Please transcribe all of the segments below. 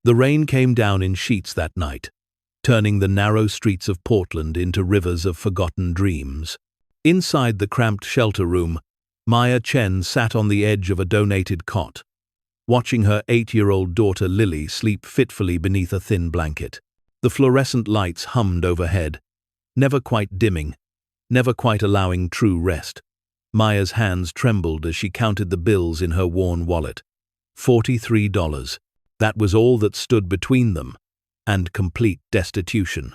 The rain came down in sheets that night, turning the narrow streets of Portland into rivers of forgotten dreams. Inside the cramped shelter room, Maya Chen sat on the edge of a donated cot, watching her 8-year-old daughter Lily sleep fitfully beneath a thin blanket. The fluorescent lights hummed overhead, never quite dimming, never quite allowing true rest. Maya's hands trembled as she counted the bills in her worn wallet. $43. That was all that stood between them, and complete destitution.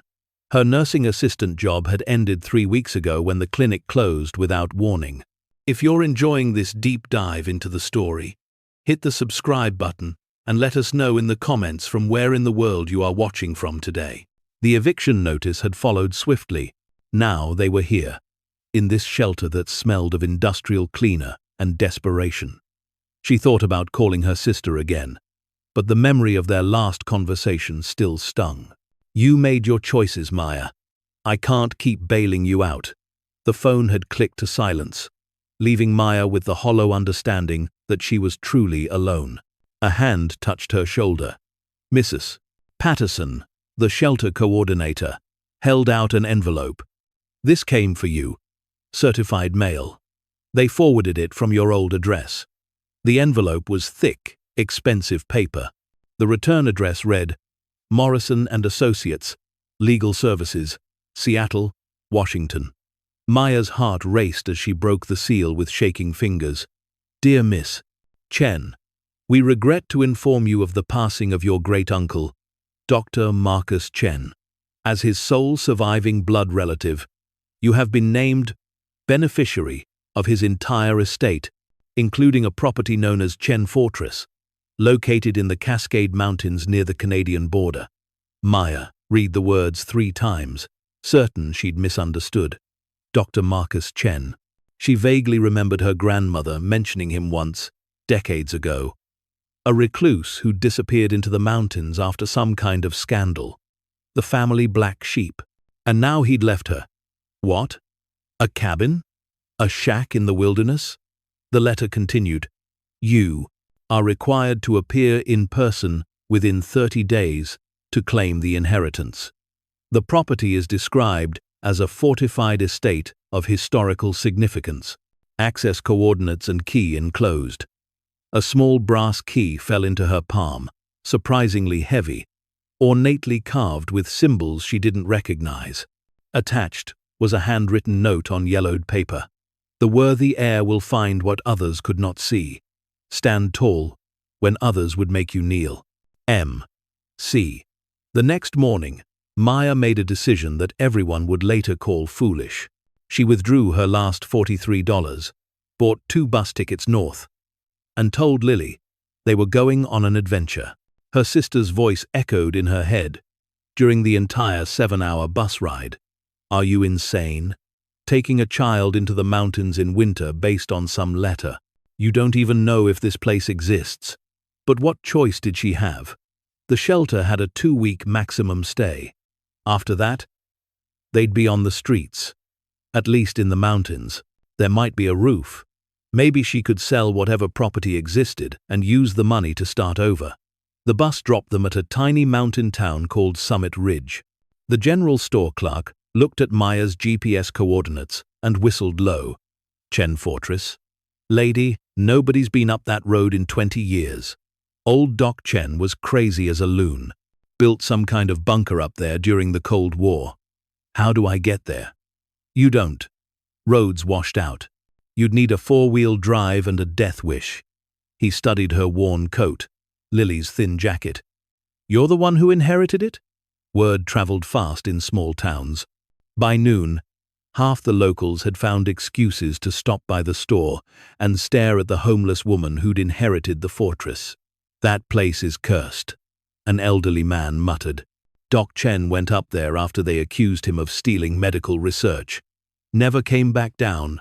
Her nursing assistant job had ended 3 weeks ago when the clinic closed without warning. If you're enjoying this deep dive into the story, hit the subscribe button and let us know in the comments from where in the world you are watching from today. The eviction notice had followed swiftly. Now they were here, in this shelter that smelled of industrial cleaner and desperation. She thought about calling her sister again, but the memory of their last conversation still stung. You made your choices, Maya. I can't keep bailing you out. The phone had clicked to silence, leaving Maya with the hollow understanding that she was truly alone. A hand touched her shoulder. Mrs. Patterson, the shelter coordinator, held out an envelope. This came for you. Certified mail. They forwarded it from your old address. The envelope was thick, expensive paper. The return address read, Morrison and Associates, Legal Services, Seattle, Washington. Maya's heart raced as she broke the seal with shaking fingers. Dear Miss Chen, we regret to inform you of the passing of your great-uncle, Dr. Marcus Chen. As his sole surviving blood relative, you have been named beneficiary of his entire estate, including a property known as Chen Fortress, located in the Cascade Mountains near the Canadian border. Maya read the words 3 times, certain she'd misunderstood. Dr. Marcus Chen. She vaguely remembered her grandmother mentioning him once, decades ago. A recluse who disappeared into the mountains after some kind of scandal. The family black sheep. And now he'd left her. What? A cabin? A shack in the wilderness? The letter continued. You are required to appear in person within 30 days to claim the inheritance. The property is described as a fortified estate of historical significance. Access coordinates and key enclosed. A small brass key fell into her palm, surprisingly heavy, ornately carved with symbols she didn't recognize. Attached was a handwritten note on yellowed paper. The worthy heir will find what others could not see. Stand tall when others would make you kneel. M.C. The next morning, Maya made a decision that everyone would later call foolish. She withdrew her last $43, bought 2 bus tickets north, and told Lily they were going on an adventure. Her sister's voice echoed in her head during the entire 7-hour bus ride. Are you insane? Taking a child into the mountains in winter based on some letter. You don't even know if this place exists. But what choice did she have? The shelter had a 2-week maximum stay. After that, they'd be on the streets. At least in the mountains, there might be a roof. Maybe she could sell whatever property existed and use the money to start over. The bus dropped them at a tiny mountain town called Summit Ridge. The general store clerk looked at Maya's GPS coordinates and whistled low. Chen Fortress? Lady, nobody's been up that road in 20 years. Old Doc Chen was crazy as a loon. Built some kind of bunker up there during the Cold War. How do I get there? You don't. Roads washed out. You'd need a 4-wheel drive and a death wish. He studied her worn coat, Lily's thin jacket. You're the one who inherited it? Word traveled fast in small towns. By noon, half the locals had found excuses to stop by the store and stare at the homeless woman who'd inherited the fortress. That place is cursed, an elderly man muttered. Doc Chen went up there after they accused him of stealing medical research. Never came back down.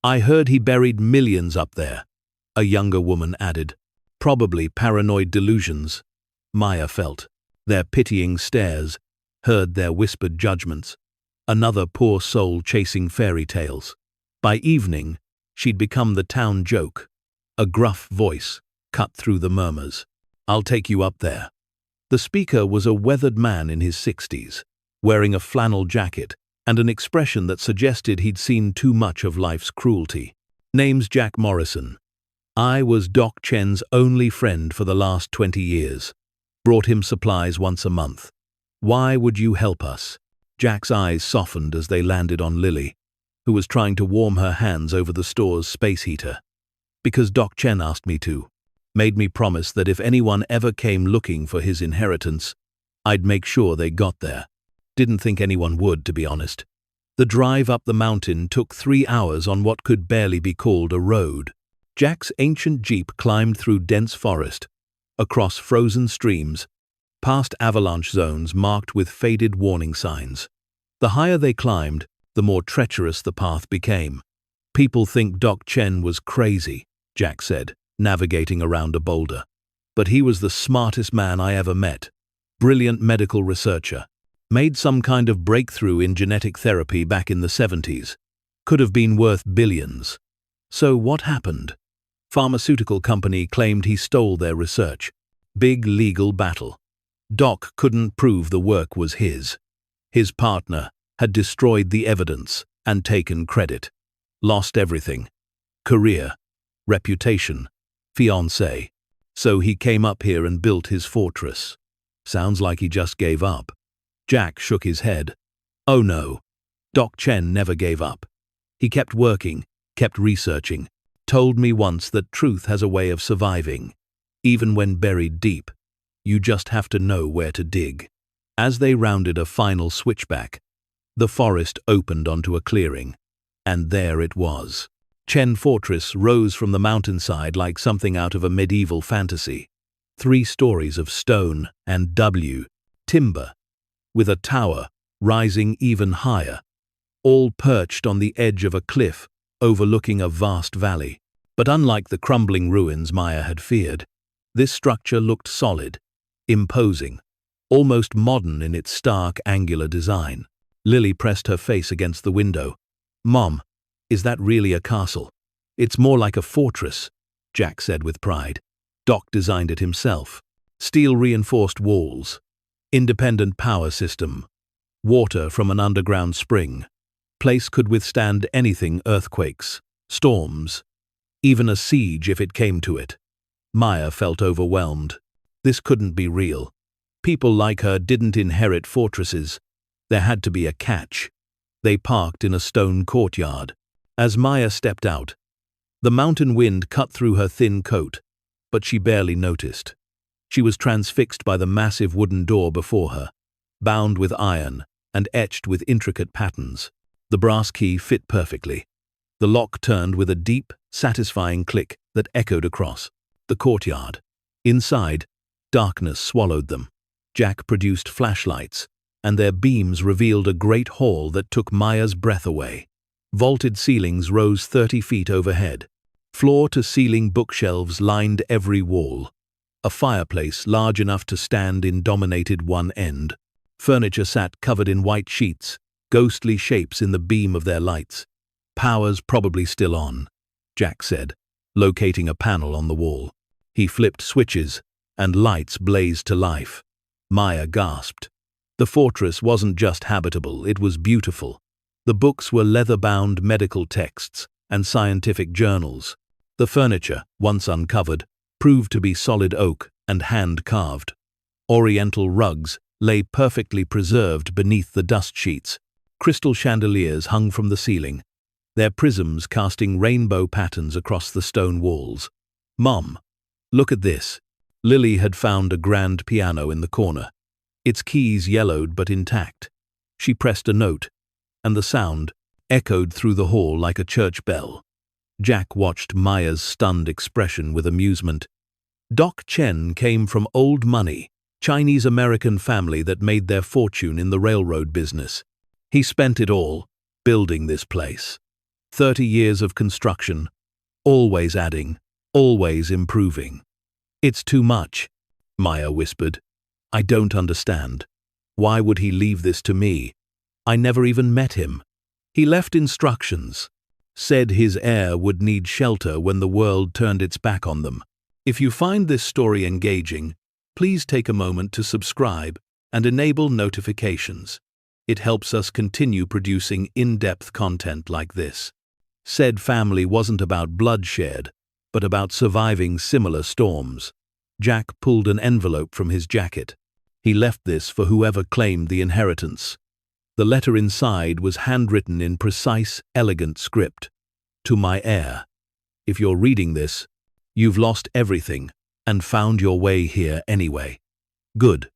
I heard he buried millions up there, a younger woman added. Probably paranoid delusions, Maya felt. Their pitying stares, heard their whispered judgments. Another poor soul chasing fairy tales. By evening, she'd become the town joke. A gruff voice cut through the murmurs. I'll take you up there. The speaker was a weathered man in his 60s, wearing a flannel jacket and an expression that suggested he'd seen too much of life's cruelty. Name's Jack Morrison. I was Doc Chen's only friend for the last 20 years. Brought him supplies once a month. Why would you help us? Jack's eyes softened as they landed on Lily, who was trying to warm her hands over the store's space heater. Because Doc Chen asked me to. Made me promise that if anyone ever came looking for his inheritance, I'd make sure they got there. Didn't think anyone would, to be honest. The drive up the mountain took 3 hours on what could barely be called a road. Jack's ancient jeep climbed through dense forest, across frozen streams, past avalanche zones marked with faded warning signs. The higher they climbed, the more treacherous the path became. People think Doc Chen was crazy, Jack said, navigating around a boulder. But he was the smartest man I ever met. Brilliant medical researcher. Made some kind of breakthrough in genetic therapy back in the 70s. Could have been worth billions. So what happened? Pharmaceutical company claimed he stole their research. Big legal battle. Doc couldn't prove the work was his. His partner had destroyed the evidence and taken credit. Lost everything. Career, reputation, fiancé. So he came up here and built his fortress. Sounds like he just gave up. Jack shook his head. Oh no. Doc Chen never gave up. He kept working, kept researching. Told me once that truth has a way of surviving. Even when buried deep, you just have to know where to dig. As they rounded a final switchback, the forest opened onto a clearing. And there it was. Chen Fortress rose from the mountainside like something out of a medieval fantasy. 3 stories of stone and timber, with a tower rising even higher, all perched on the edge of a cliff overlooking a vast valley. But unlike the crumbling ruins Maya had feared, this structure looked solid, imposing, almost modern in its stark, angular design. Lily pressed her face against the window. Mom, is that really a castle? It's more like a fortress, Jack said with pride. Doc designed it himself. Steel-reinforced walls, independent power system, water from an underground spring. Place could withstand anything: earthquakes, storms, even a siege if it came to it. Maya felt overwhelmed. This couldn't be real. People like her didn't inherit fortresses. There had to be a catch. They parked in a stone courtyard. As Maya stepped out, the mountain wind cut through her thin coat, but she barely noticed. She was transfixed by the massive wooden door before her, bound with iron and etched with intricate patterns. The brass key fit perfectly. The lock turned with a deep, satisfying click that echoed across the courtyard. Inside, darkness swallowed them. Jack produced flashlights, and their beams revealed a great hall that took Maya's breath away. Vaulted ceilings rose 30 feet overhead. Floor-to-ceiling bookshelves lined every wall. A fireplace large enough to stand in dominated one end. Furniture sat covered in white sheets, ghostly shapes in the beam of their lights. Power's probably still on, Jack said, locating a panel on the wall. He flipped switches, and lights blazed to life. Maya gasped. The fortress wasn't just habitable, it was beautiful. The books were leather-bound medical texts and scientific journals. The furniture, once uncovered, proved to be solid oak and hand-carved. Oriental rugs lay perfectly preserved beneath the dust sheets. Crystal chandeliers hung from the ceiling, their prisms casting rainbow patterns across the stone walls. Mom, look at this. Lily had found a grand piano in the corner. Its keys yellowed but intact. She pressed a note, and the sound echoed through the hall like a church bell. Jack watched Maya's stunned expression with amusement. Doc Chen came from old money, Chinese-American family that made their fortune in the railroad business. He spent it all building this place. 30 years of construction, always adding, always improving. It's too much, Maya whispered. I don't understand. Why would he leave this to me? I never even met him. He left instructions. Said his heir would need shelter when the world turned its back on them. If you find this story engaging, Please take a moment to subscribe and enable notifications. It helps us continue producing in-depth content like this. Said family wasn't about bloodshed, but about surviving similar storms. Jack pulled an envelope from his jacket. He left this for whoever claimed the inheritance. The letter inside was handwritten in precise, elegant script. To my heir. If you're reading this, you've lost everything and found your way here anyway. Good.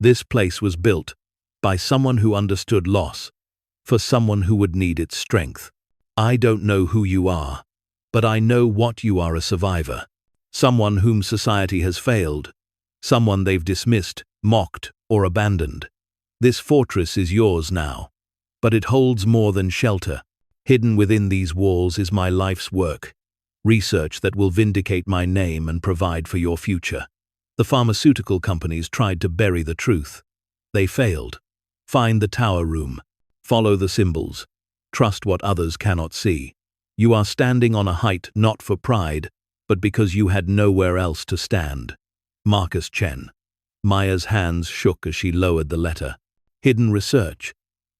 This place was built by someone who understood loss, for someone who would need its strength. I don't know who you are, but I know what you are: a survivor. Someone whom society has failed. Someone they've dismissed, mocked, or abandoned. This fortress is yours now, but it holds more than shelter. Hidden within these walls is my life's work. Research that will vindicate my name and provide for your future. The pharmaceutical companies tried to bury the truth. They failed. Find the tower room. Follow the symbols. Trust what others cannot see. You are standing on a height not for pride, but because you had nowhere else to stand. Marcus Chen. Maya's hands shook as she lowered the letter. Hidden research.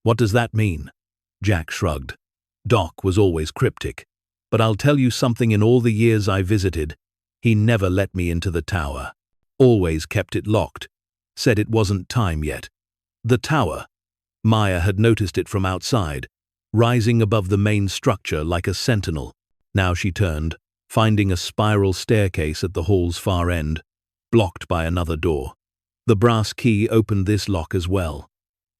What does that mean? Jack shrugged. Doc was always cryptic. But I'll tell you something: in all the years I visited, he never let me into the tower. Always kept it locked. Said it wasn't time yet. The tower. Maya had noticed it from outside, rising above the main structure like a sentinel. Now she turned, finding a spiral staircase at the hall's far end, blocked by another door. The brass key opened this lock as well.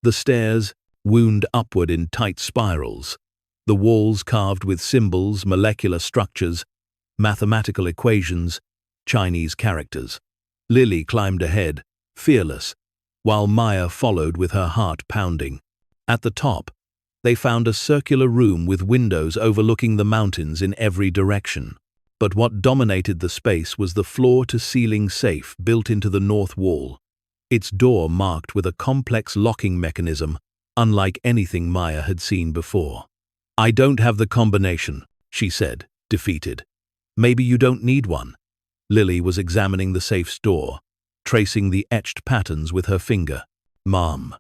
The stairs wound upward in tight spirals. The walls carved with symbols, molecular structures, mathematical equations, Chinese characters. Lily climbed ahead, fearless, while Maya followed with her heart pounding. At the top, they found a circular room with windows overlooking the mountains in every direction. But what dominated the space was the floor-to-ceiling safe built into the north wall, its door marked with a complex locking mechanism unlike anything Maya had seen before. I don't have the combination, she said, defeated. Maybe you don't need one. Lily was examining the safe's door, tracing the etched patterns with her finger. Mom.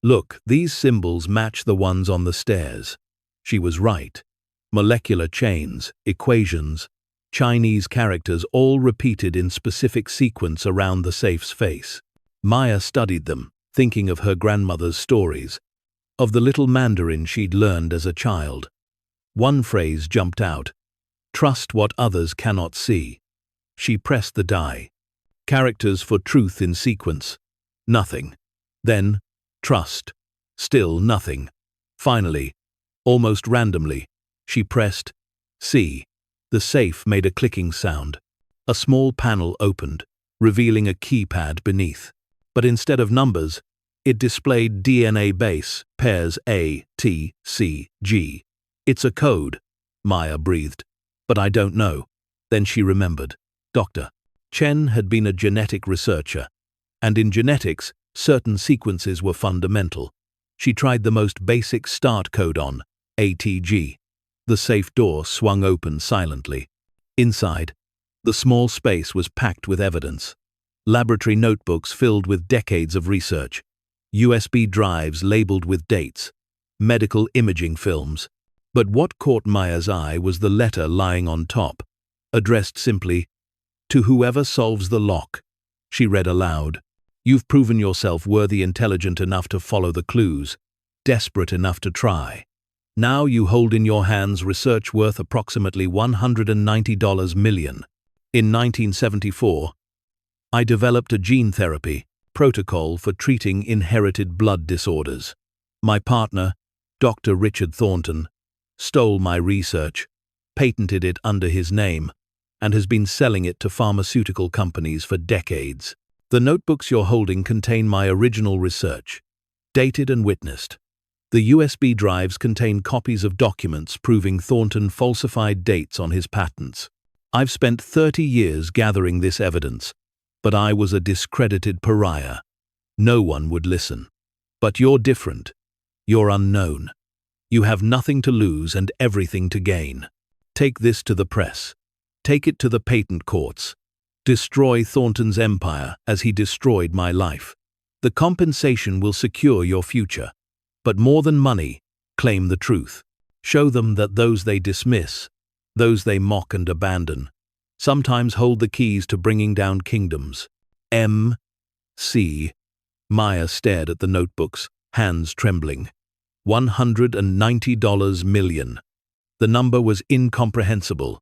Look, these symbols match the ones on the stairs. She was right. Molecular chains, equations, Chinese characters, all repeated in specific sequence around the safe's face. Maya studied them, thinking of her grandmother's stories, of the little Mandarin she'd learned as a child. One phrase jumped out. Trust what others cannot see. She pressed the die. Characters for truth in sequence. Nothing. Then, trust. Still nothing. Finally, almost randomly, she pressed C. The safe made a clicking sound. A small panel opened, revealing a keypad beneath. But instead of numbers, it displayed DNA base, pairs A, T, C, G. It's a code, Maya breathed. But I don't know. Then she remembered. Dr. Chen had been a genetic researcher, and in genetics, certain sequences were fundamental. She tried the most basic start codon, ATG. The safe door swung open silently. Inside, the small space was packed with evidence. Laboratory notebooks filled with decades of research. USB drives labeled with dates. Medical imaging films. But what caught Maya's eye was the letter lying on top, addressed simply, "To whoever solves the lock." She read aloud. You've proven yourself worthy, intelligent enough to follow the clues, desperate enough to try. Now you hold in your hands research worth approximately $190 million. In 1974, I developed a gene therapy protocol for treating inherited blood disorders. My partner, Dr. Richard Thornton, stole my research, patented it under his name, and has been selling it to pharmaceutical companies for decades. The notebooks you're holding contain my original research, dated and witnessed. The USB drives contain copies of documents proving Thornton falsified dates on his patents. I've spent 30 years gathering this evidence, but I was a discredited pariah. No one would listen. But you're different. You're unknown. You have nothing to lose and everything to gain. Take this to the press. Take it to the patent courts. Destroy Thornton's empire as he destroyed my life. The compensation will secure your future. But more than money, claim the truth. Show them that those they dismiss, those they mock and abandon, sometimes hold the keys to bringing down kingdoms. M.C. Maya stared at the notebooks, hands trembling. $190 million. The number was incomprehensible.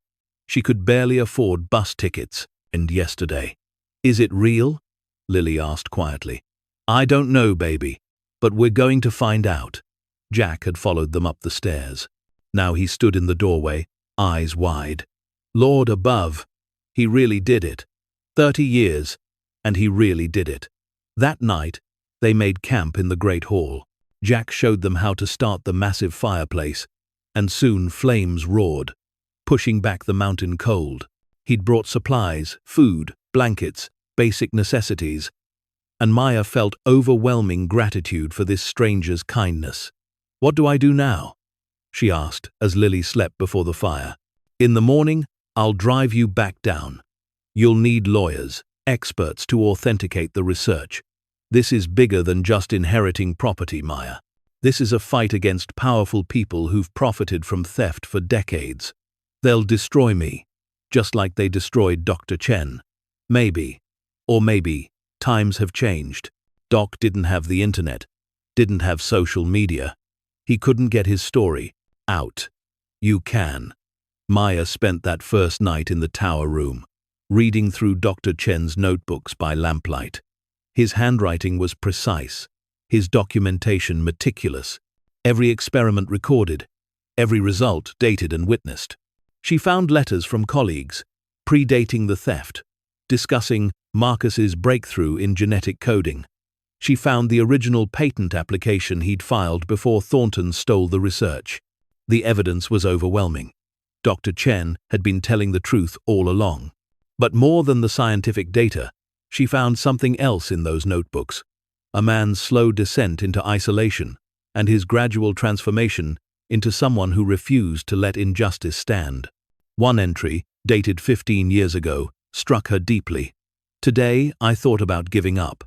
She could barely afford bus tickets, and yesterday. Is it real? Lily asked quietly. I don't know, baby, but we're going to find out. Jack had followed them up the stairs. Now he stood in the doorway, eyes wide. Lord above, he really did it. 30 years, and he really did it. That night, they made camp in the great hall. Jack showed them how to start the massive fireplace, and soon flames roared, pushing back the mountain cold. He'd brought supplies, food, blankets, basic necessities, and Maya felt overwhelming gratitude for this stranger's kindness. What do I do now? She asked as Lily slept before the fire. In the morning, I'll drive you back down. You'll need lawyers, experts to authenticate the research. This is bigger than just inheriting property, Maya. This is a fight against powerful people who've profited from theft for decades. They'll destroy me, just like they destroyed Dr. Chen. Maybe, or maybe, times have changed. Doc didn't have the internet, didn't have social media. He couldn't get his story out. You can. Maya spent that first night in the tower room, reading through Dr. Chen's notebooks by lamplight. His handwriting was precise, his documentation meticulous, every experiment recorded, every result dated and witnessed. She found letters from colleagues, predating the theft, discussing Marcus's breakthrough in genetic coding. She found the original patent application he'd filed before Thornton stole the research. The evidence was overwhelming. Dr. Chen had been telling the truth all along. But more than the scientific data, she found something else in those notebooks. A man's slow descent into isolation and his gradual transformation into someone who refused to let injustice stand. One entry, dated 15 years ago, struck her deeply. Today, I thought about giving up,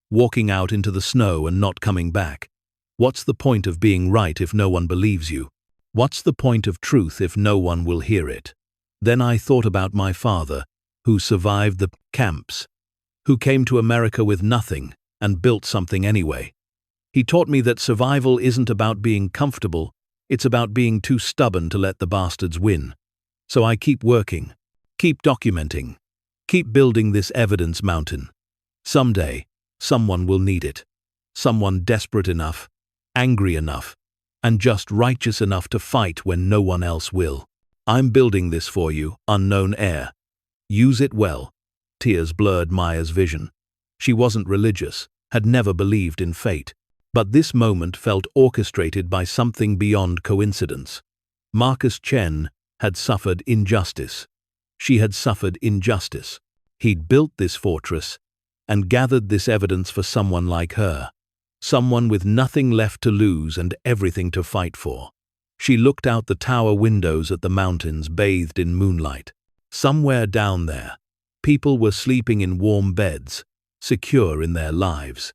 walking out into the snow and not coming back. What's the point of being right if no one believes you? What's the point of truth if no one will hear it? Then I thought about my father, who survived the camps, who came to America with nothing and built something anyway. He taught me that survival isn't about being comfortable, it's about being too stubborn to let the bastards win. So I keep working, keep documenting, keep building this evidence mountain. Someday, someone will need it. Someone desperate enough, angry enough, and just righteous enough to fight when no one else will. I'm building this for you, unknown heir. Use it well. Tears blurred Maya's vision. She wasn't religious, had never believed in fate. But this moment felt orchestrated by something beyond coincidence. Marcus Chen had suffered injustice. She had suffered injustice. He'd built this fortress and gathered this evidence for someone like her. Someone with nothing left to lose and everything to fight for. She looked out the tower windows at the mountains bathed in moonlight. Somewhere down there, people were sleeping in warm beds, secure in their lives.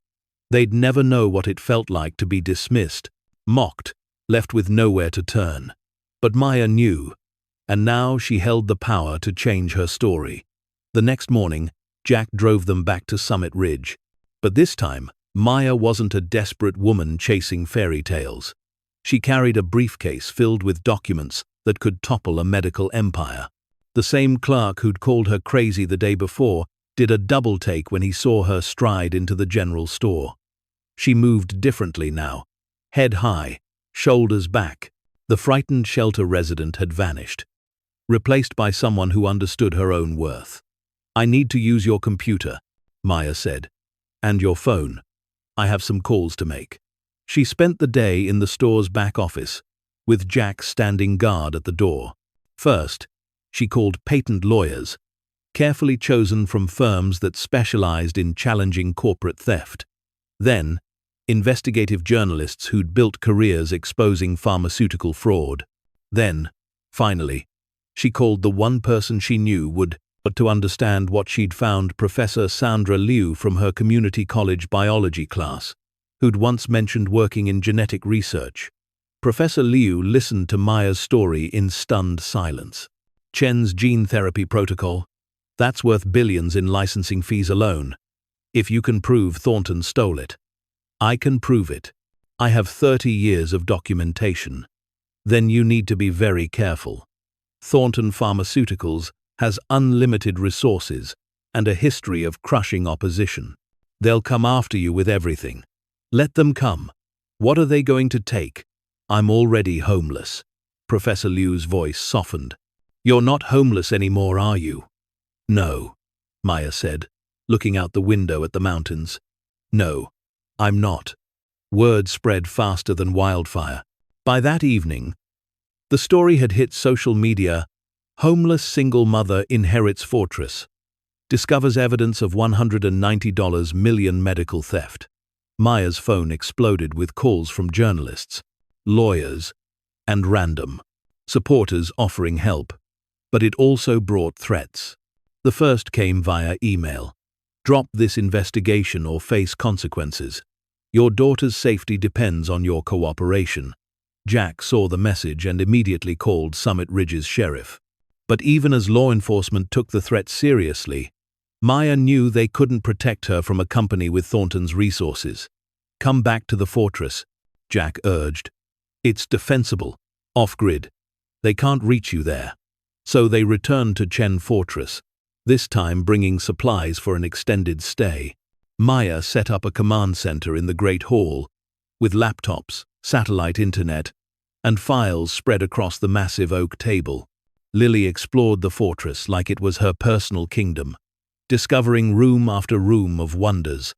They'd never know what it felt like to be dismissed, mocked, left with nowhere to turn. But Maya knew, and now she held the power to change her story. The next morning, Jack drove them back to Summit Ridge. But this time, Maya wasn't a desperate woman chasing fairy tales. She carried a briefcase filled with documents that could topple a medical empire. The same clerk who'd called her crazy the day before did a double take when he saw her stride into the general store. She moved differently now, head high, shoulders back. The frightened shelter resident had vanished, replaced by someone who understood her own worth. I need to use your computer, Maya said, and your phone. I have some calls to make. She spent the day in the store's back office, with Jack standing guard at the door. First, she called patent lawyers, carefully chosen from firms that specialized in challenging corporate theft. Then, investigative journalists who'd built careers exposing pharmaceutical fraud. Then, finally, she called the one person she knew would but to understand what she'd found Professor Sandra Liu from her community college biology class, who'd once mentioned working in genetic research. Professor Liu listened to Maya's story in stunned silence. Chen's gene therapy protocol? That's worth billions in licensing fees alone. If you can prove Thornton stole it. I can prove it. I have 30 years of documentation. Then you need to be very careful. Thornton Pharmaceuticals has unlimited resources and a history of crushing opposition. They'll come after you with everything. Let them come. What are they going to take? I'm already homeless. Professor Liu's voice softened. You're not homeless anymore, are you? No, Maya said, looking out the window at the mountains. No, I'm not. Word spread faster than wildfire. By that evening, the story had hit social media. Homeless single mother inherits fortress. Discovers evidence of $190 million medical theft. Maya's phone exploded with calls from journalists, lawyers, and random supporters offering help. But it also brought threats. The first came via email. Drop this investigation or face consequences. Your daughter's safety depends on your cooperation. Jack saw the message and immediately called Summit Ridge's sheriff. But even as law enforcement took the threat seriously, Maya knew they couldn't protect her from a company with Thornton's resources. Come back to the fortress, Jack urged. It's defensible, off-grid. They can't reach you there. So they returned to Chen Fortress, this time bringing supplies for an extended stay. Maya set up a command center in the Great Hall, with laptops, satellite internet, and files spread across the massive oak table. Lily explored the fortress like it was her personal kingdom, discovering room after room of wonders,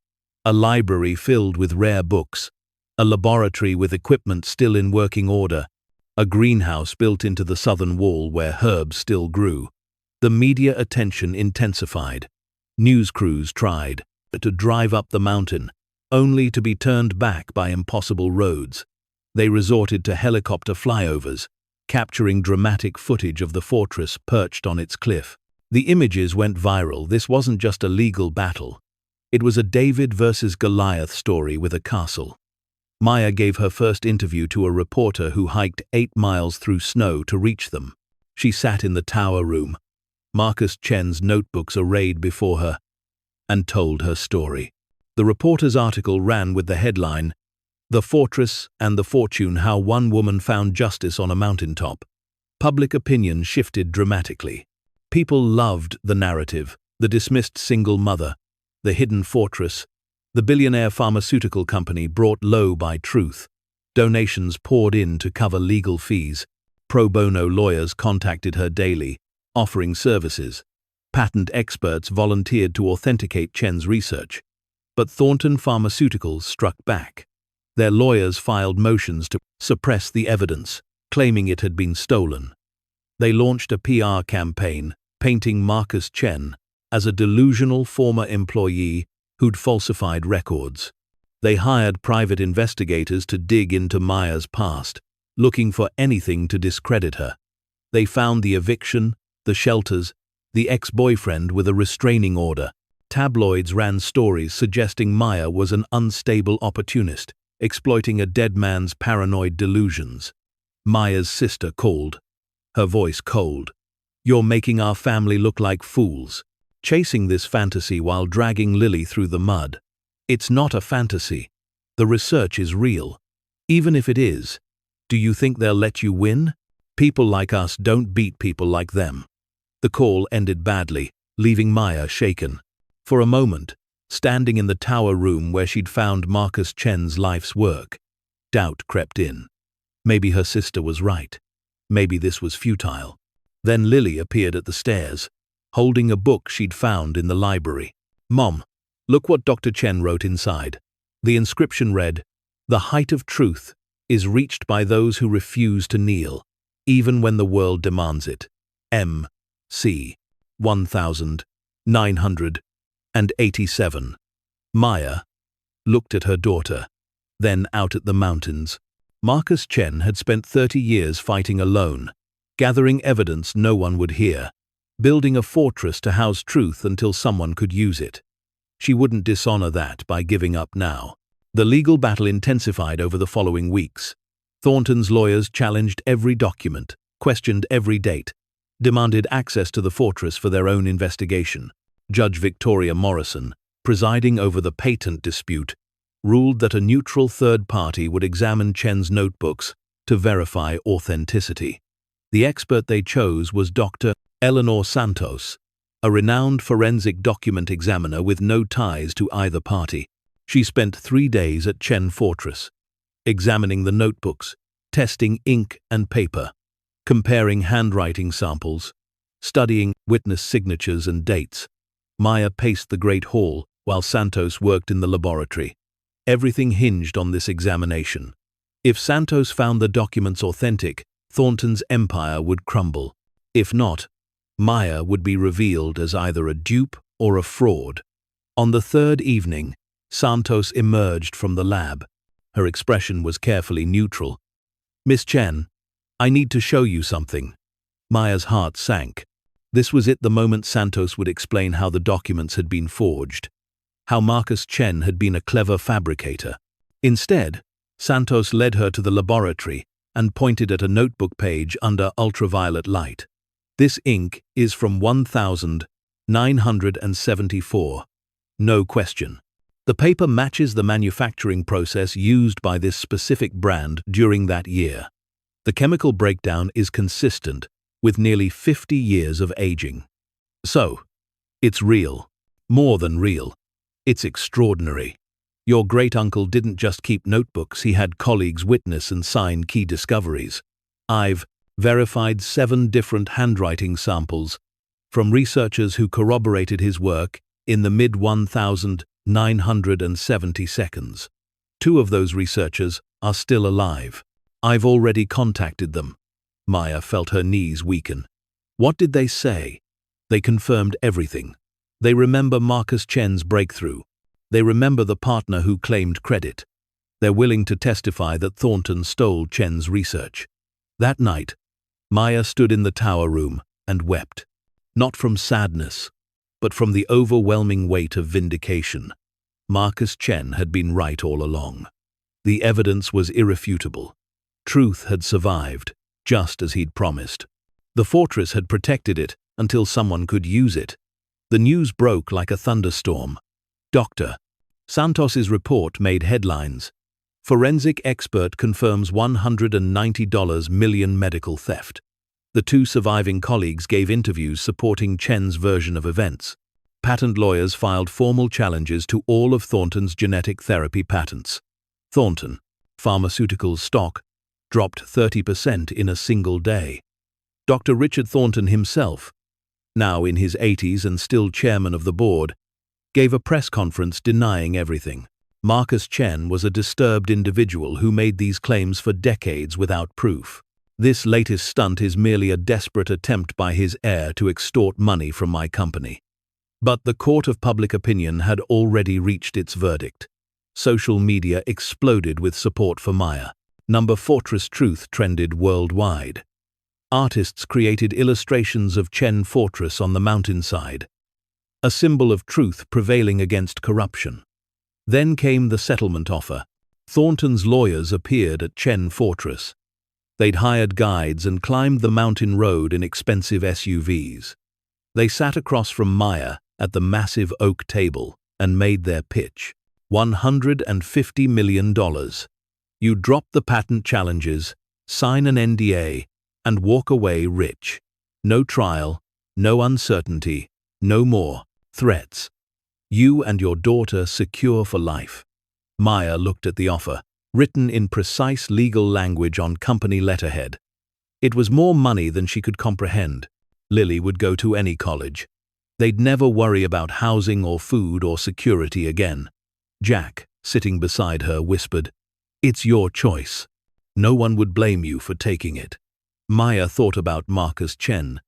a library filled with rare books, a laboratory with equipment still in working order, a greenhouse built into the southern wall where herbs still grew. The media attention intensified. News crews tried to drive up the mountain, only to be turned back by impossible roads. They resorted to helicopter flyovers, capturing dramatic footage of the fortress perched on its cliff. The images went viral. This wasn't just a legal battle. It was a David versus Goliath story with a castle. Maya gave her first interview to a reporter who hiked 8 miles through snow to reach them. She sat in the tower room, Marcus Chen's notebooks arrayed before her, and told her story. The reporter's article ran with the headline, "The Fortress and the Fortune: How One Woman Found Justice on a Mountaintop." Public opinion shifted dramatically. People loved the narrative, the dismissed single mother, the hidden fortress, the billionaire pharmaceutical company brought low by truth. Donations poured in to cover legal fees. Pro bono lawyers contacted her daily, offering services. Patent experts volunteered to authenticate Chen's research. But Thornton Pharmaceuticals struck back. Their lawyers filed motions to suppress the evidence, claiming it had been stolen. They launched a PR campaign, painting Marcus Chen as a delusional former employee who'd falsified records. They hired private investigators to dig into Maya's past, looking for anything to discredit her. They found the eviction, the shelters, the ex-boyfriend with a restraining order. Tabloids ran stories suggesting Maya was an unstable opportunist, exploiting a dead man's paranoid delusions. Maya's sister called, her voice cold. "You're making our family look like fools, chasing this fantasy while dragging Lily through the mud. It's not a fantasy. The research is real. Even if it is, do you think they'll let you win? People like us don't beat people like them." The call ended badly, leaving Maya shaken. For a moment, standing in the tower room where she'd found Marcus Chen's life's work, doubt crept in. Maybe her sister was right. Maybe this was futile. Then Lily appeared at the stairs, holding a book she'd found in the library. "Mom, look what Dr. Chen wrote inside." The inscription read, "The height of truth is reached by those who refuse to kneel, even when the world demands it. M.C. 1987. Maya looked at her daughter, then out at the mountains. Marcus Chen had spent 30 years fighting alone, gathering evidence no one would hear. building a fortress to house truth until someone could use it. She wouldn't dishonor that by giving up now. The legal battle intensified over the following weeks. Thornton's lawyers challenged every document, questioned every date, demanded access to the fortress for their own investigation. Judge Victoria Morrison, presiding over the patent dispute, ruled that a neutral third party would examine Chen's notebooks to verify authenticity. The expert they chose was Dr. Eleanor Santos, a renowned forensic document examiner with no ties to either party. She spent 3 days at Chen Fortress, examining the notebooks, testing ink and paper, comparing handwriting samples, studying witness signatures and dates. Maya paced the Great Hall while Santos worked in the laboratory. Everything hinged on this examination. If Santos found the documents authentic, Thornton's empire would crumble. If not, Maya would be revealed as either a dupe or a fraud. On the third evening, Santos emerged from the lab. Her expression was carefully neutral. "Miss Chen, I need to show you something." Maya's heart sank. This was it, the moment Santos would explain how the documents had been forged, how Marcus Chen had been a clever fabricator. Instead, Santos led her to the laboratory and pointed at a notebook page under ultraviolet light. "This ink is from 1974. No question. The paper matches the manufacturing process used by this specific brand during that year. The chemical breakdown is consistent, with nearly 50 years of aging. So, it's real. More than real. It's extraordinary. Your great-uncle didn't just keep notebooks, he had colleagues witness and sign key discoveries. I've verified 7 different handwriting samples from researchers who corroborated his work in the mid-1970s. 2 of those researchers are still alive. I've already contacted them." Maya felt her knees weaken. What did they say? They confirmed everything. They remember Marcus Chen's breakthrough. They remember the partner who claimed credit. They're willing to testify that Thornton stole Chen's research. That night, Maya stood in the tower room and wept. Not from sadness, but from the overwhelming weight of vindication. Marcus Chen had been right all along. The evidence was irrefutable. Truth had survived, just as he'd promised. The fortress had protected it until someone could use it. The news broke like a thunderstorm. Dr. Santos's report made headlines. Forensic expert confirms $190 million medical theft. The 2 surviving colleagues gave interviews supporting Chen's version of events. Patent lawyers filed formal challenges to all of Thornton's genetic therapy patents. Thornton Pharmaceuticals stock dropped 30% in a single day. Dr. Richard Thornton himself, now in his 80s and still chairman of the board, gave a press conference denying everything. Marcus Chen was a disturbed individual who made these claims for decades without proof. This latest stunt is merely a desperate attempt by his heir to extort money from my company. But the court of public opinion had already reached its verdict. Social media exploded with support for Maya. Fortress Truth trended worldwide. Artists created illustrations of Chen Fortress on the mountainside, a symbol of truth prevailing against corruption. Then came the settlement offer. Thornton's lawyers appeared at Chen Fortress. They'd hired guides and climbed the mountain road in expensive SUVs. They sat across from Maya at the massive oak table and made their pitch. $150 million. You drop the patent challenges, sign an NDA, and walk away rich. No trial, no uncertainty, no more threats. You and your daughter secure for life. Maya looked at the offer, written in precise legal language on company letterhead. It was more money than she could comprehend. Lily would go to any college. They'd never worry about housing or food or security again. Jack, sitting beside her, whispered, "It's your choice. No one would blame you for taking it." Maya thought about Marcus Chen,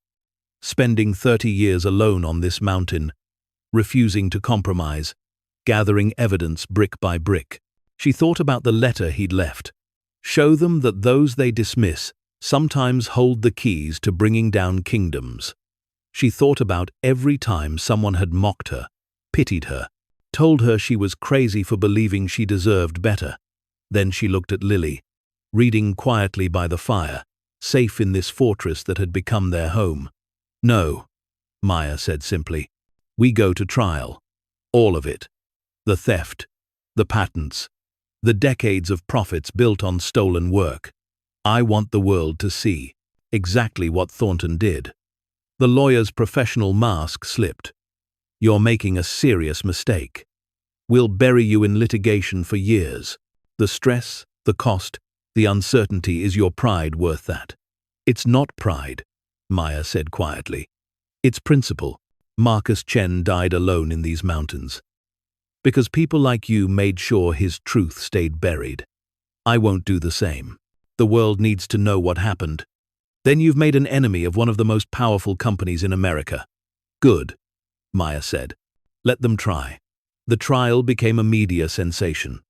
spending 30 years alone on this mountain, refusing to compromise, gathering evidence brick by brick. She thought about the letter he'd left. Show them that those they dismiss sometimes hold the keys to bringing down kingdoms. She thought about every time someone had mocked her, pitied her, told her she was crazy for believing she deserved better. Then she looked at Lily, reading quietly by the fire, safe in this fortress that had become their home. "No," Maya said simply. "We go to trial. All of it. The theft, the patents, the decades of profits built on stolen work. I want the world to see exactly what Thornton did." The lawyer's professional mask slipped. "You're making a serious mistake. We'll bury you in litigation for years. The stress, the cost, the uncertainty, is your pride worth that?" "It's not pride," Maya said quietly. "It's principle. Marcus Chen died alone in these mountains because people like you made sure his truth stayed buried. I won't do the same. The world needs to know what happened. Then you've made an enemy of one of the most powerful companies in America." "Good," Maya said. "Let them try." The trial became a media sensation.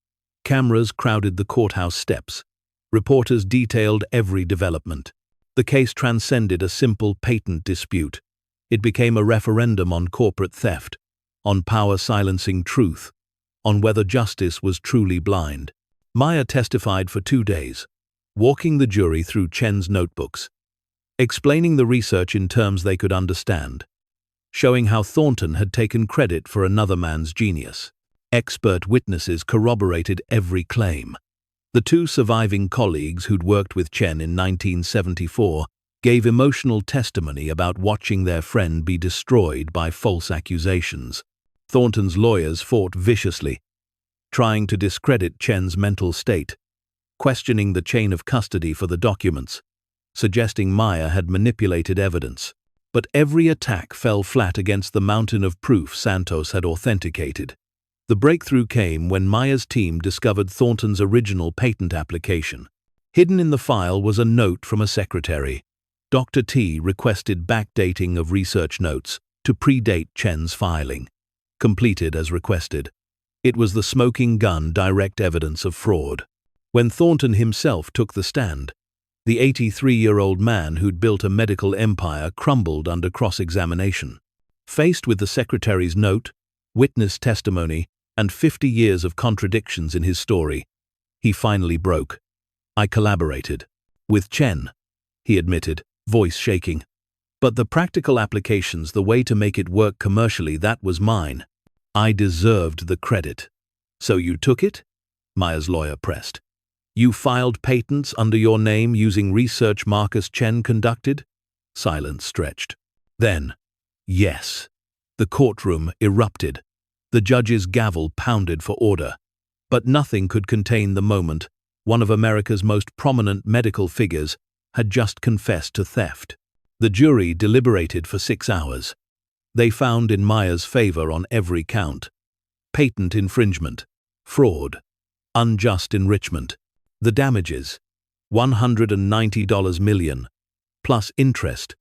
Cameras crowded the courthouse steps. Reporters detailed every development. The case transcended a simple patent dispute. It became a referendum on corporate theft, on power silencing truth, on whether justice was truly blind. Maya testified for 2 days, walking the jury through Chen's notebooks, explaining the research in terms they could understand, showing how Thornton had taken credit for another man's genius. Expert witnesses corroborated every claim. The 2 surviving colleagues who'd worked with Chen in 1974 gave emotional testimony about watching their friend be destroyed by false accusations. Thornton's lawyers fought viciously, trying to discredit Chen's mental state, questioning the chain of custody for the documents, suggesting Maya had manipulated evidence. But every attack fell flat against the mountain of proof Santos had authenticated. The breakthrough came when Maya's team discovered Thornton's original patent application. Hidden in the file was a note from a secretary. Dr. T requested backdating of research notes to predate Chen's filing. Completed as requested. It was the smoking gun, direct evidence of fraud. When Thornton himself took the stand, the 83-year-old man who'd built a medical empire crumbled under cross-examination. Faced with the secretary's note, witness testimony, and 50 years of contradictions in his story, he finally broke. "I collaborated with Chen," he admitted, voice shaking. "But the practical applications, the way to make it work commercially, that was mine. I deserved the credit." "So you took it?" Maya's lawyer pressed. "You filed patents under your name using research Marcus Chen conducted?" Silence stretched. Then, yes. The courtroom erupted. The judge's gavel pounded for order. But nothing could contain the moment. One of America's most prominent medical figures had just confessed to theft. The jury deliberated for 6 hours. They found in Maya's favor on every count: patent infringement, fraud, unjust enrichment. The damages, $190 million, plus interest,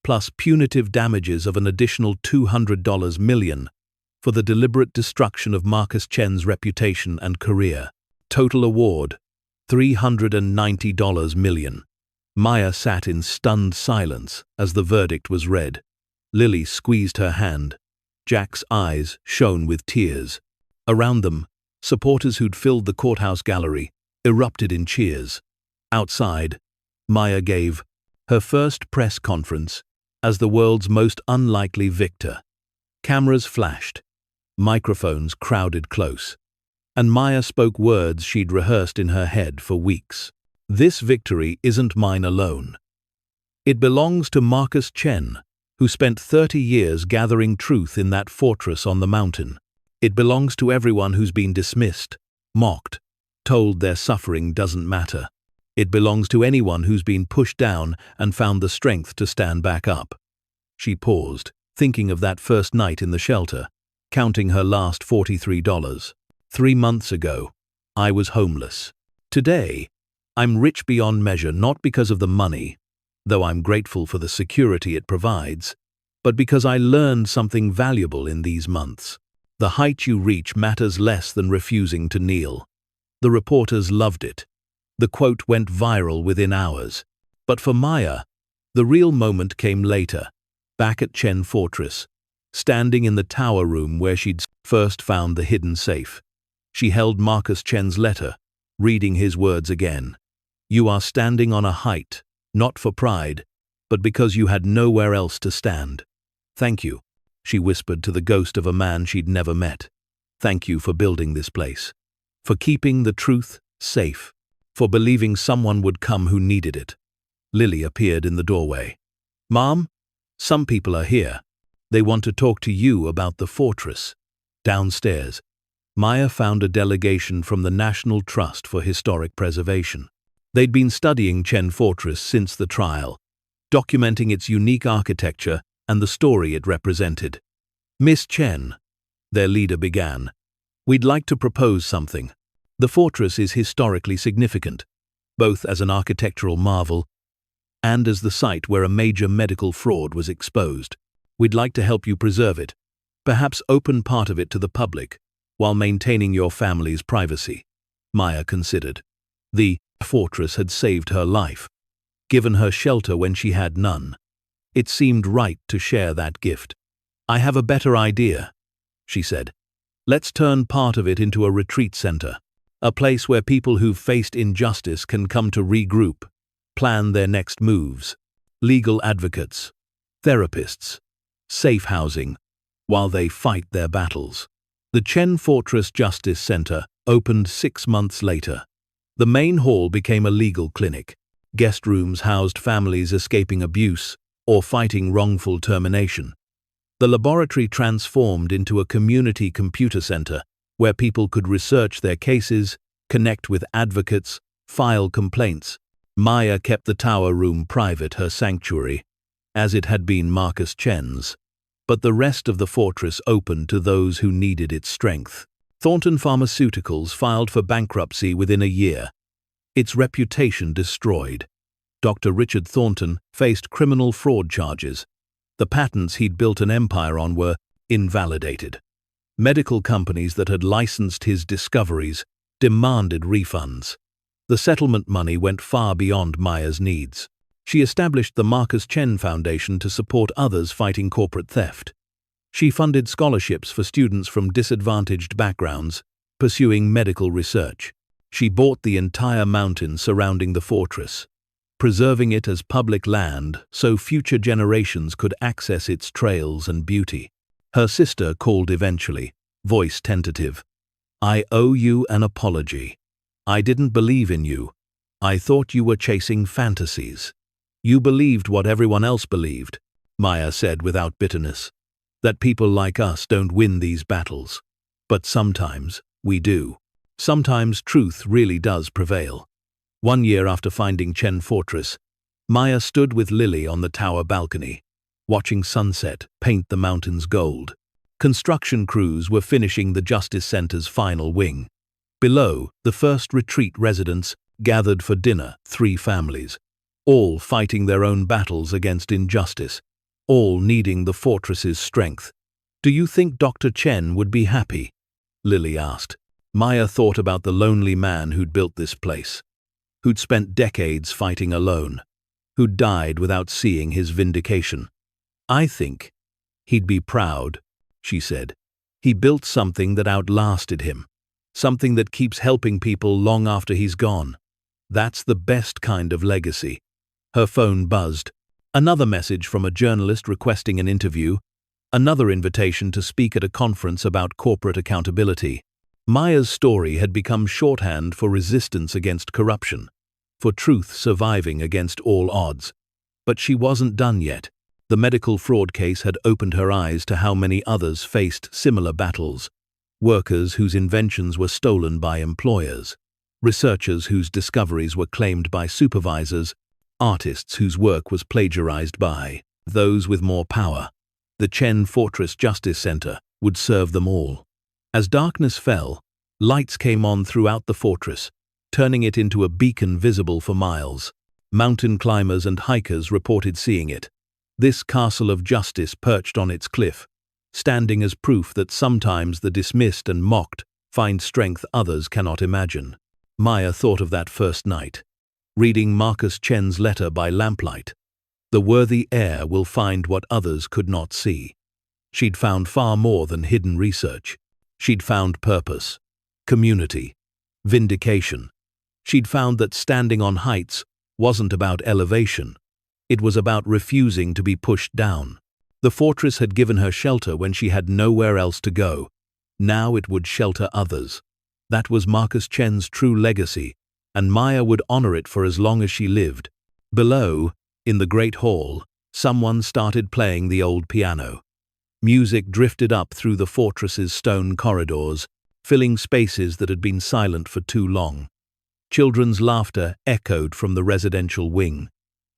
plus punitive damages of an additional $200 million for the deliberate destruction of Marcus Chen's reputation and career. Total award, $390 million. Maya sat in stunned silence as the verdict was read. Lily squeezed her hand. Jack's eyes shone with tears. Around them, supporters who'd filled the courthouse gallery erupted in cheers. Outside, Maya gave her first press conference as the world's most unlikely victor. Cameras flashed. Microphones crowded close. And Maya spoke words she'd rehearsed in her head for weeks. "This victory isn't mine alone. It belongs to Marcus Chen, who spent 30 years gathering truth in that fortress on the mountain. It belongs to everyone who's been dismissed, mocked, told their suffering doesn't matter. It belongs to anyone who's been pushed down and found the strength to stand back up." She paused, thinking of that first night in the shelter, counting her last $43. 3 months ago, I was homeless. Today, I'm rich beyond measure, not because of the money, though I'm grateful for the security it provides, but because I learned something valuable in these months. The height you reach matters less than refusing to kneel. The reporters loved it. The quote went viral within hours. But for Maya, the real moment came later. back at Chen Fortress, standing in the tower room where she'd first found the hidden safe. She held Marcus Chen's letter, reading his words again. "You are standing on a height, not for pride, but because you had nowhere else to stand. Thank you," she whispered to the ghost of a man she'd never met. "Thank you for building this place, for keeping the truth safe, for believing someone would come who needed it." Lily appeared in the doorway. "Mom, some people are here. They want to talk to you about the fortress." Downstairs, Maya found a delegation from the National Trust for Historic Preservation. They'd been studying Chen Fortress since the trial, documenting its unique architecture and the story it represented. "Miss Chen," their leader began, "we'd like to propose something. The fortress is historically significant, both as an architectural marvel and as the site where a major medical fraud was exposed. We'd like to help you preserve it, perhaps open part of it to the public, while maintaining your family's privacy." Maya considered. The fortress had saved her life, given her shelter when she had none. It seemed right to share that gift. "I have a better idea," she said. "Let's turn part of it into a retreat center, a place where people who've faced injustice can come to regroup, plan their next moves. Legal advocates, therapists, safe housing, while they fight their battles." The Chen Fortress Justice Center opened 6 months later. The main hall became a legal clinic. Guest rooms housed families escaping abuse or fighting wrongful termination. The laboratory transformed into a community computer center where people could research their cases, connect with advocates, file complaints. Maya kept the tower room private, her sanctuary, as it had been Marcus Chen's. But the rest of the fortress opened to those who needed its strength. Thornton Pharmaceuticals filed for bankruptcy within a year, its reputation destroyed. Dr. Richard Thornton faced criminal fraud charges. The patents he'd built an empire on were invalidated. Medical companies that had licensed his discoveries demanded refunds. The settlement money went far beyond Maya's needs. She established the Marcus Chen Foundation to support others fighting corporate theft. She funded scholarships for students from disadvantaged backgrounds pursuing medical research. She bought the entire mountain surrounding the fortress, preserving it as public land so future generations could access its trails and beauty. Her sister called eventually, voice tentative. "I owe you an apology. I didn't believe in you. I thought you were chasing fantasies." "You believed what everyone else believed," Maya said without bitterness. "That people like us don't win these battles. But sometimes we do. Sometimes truth really does prevail." 1 year after finding Chen Fortress, Maya stood with Lily on the tower balcony, watching sunset paint the mountains gold. Construction crews were finishing the Justice Center's final wing. Below, the first retreat residents gathered for dinner, 3 families, all fighting their own battles against injustice, all needing the fortress's strength. "Do you think Dr. Chen would be happy?" Lily asked. Maya thought about the lonely man who'd built this place, who'd spent decades fighting alone, who'd died without seeing his vindication. "I think he'd be proud," she said. "He built something that outlasted him, something that keeps helping people long after he's gone. That's the best kind of legacy." Her phone buzzed. Another message from a journalist requesting an interview, another invitation to speak at a conference about corporate accountability. Maya's story had become shorthand for resistance against corruption, for truth surviving against all odds. But she wasn't done yet. The medical fraud case had opened her eyes to how many others faced similar battles. Workers whose inventions were stolen by employers, researchers whose discoveries were claimed by supervisors, artists whose work was plagiarized by those with more power. The Chen Fortress Justice Center would serve them all. As darkness fell, lights came on throughout the fortress, turning it into a beacon visible for miles. Mountain climbers and hikers reported seeing it. This castle of justice perched on its cliff, standing as proof that sometimes the dismissed and mocked find strength others cannot imagine. Maya thought of that first night, reading Marcus Chen's letter by lamplight. The worthy heir will find what others could not see. She'd found far more than hidden research. She'd found purpose, community, vindication. She'd found that standing on heights wasn't about elevation. It was about refusing to be pushed down. The fortress had given her shelter when she had nowhere else to go. Now it would shelter others. That was Marcus Chen's true legacy, and Maya would honor it for as long as she lived. Below, in the great hall, someone started playing the old piano. Music drifted up through the fortress's stone corridors, filling spaces that had been silent for too long. Children's laughter echoed from the residential wing.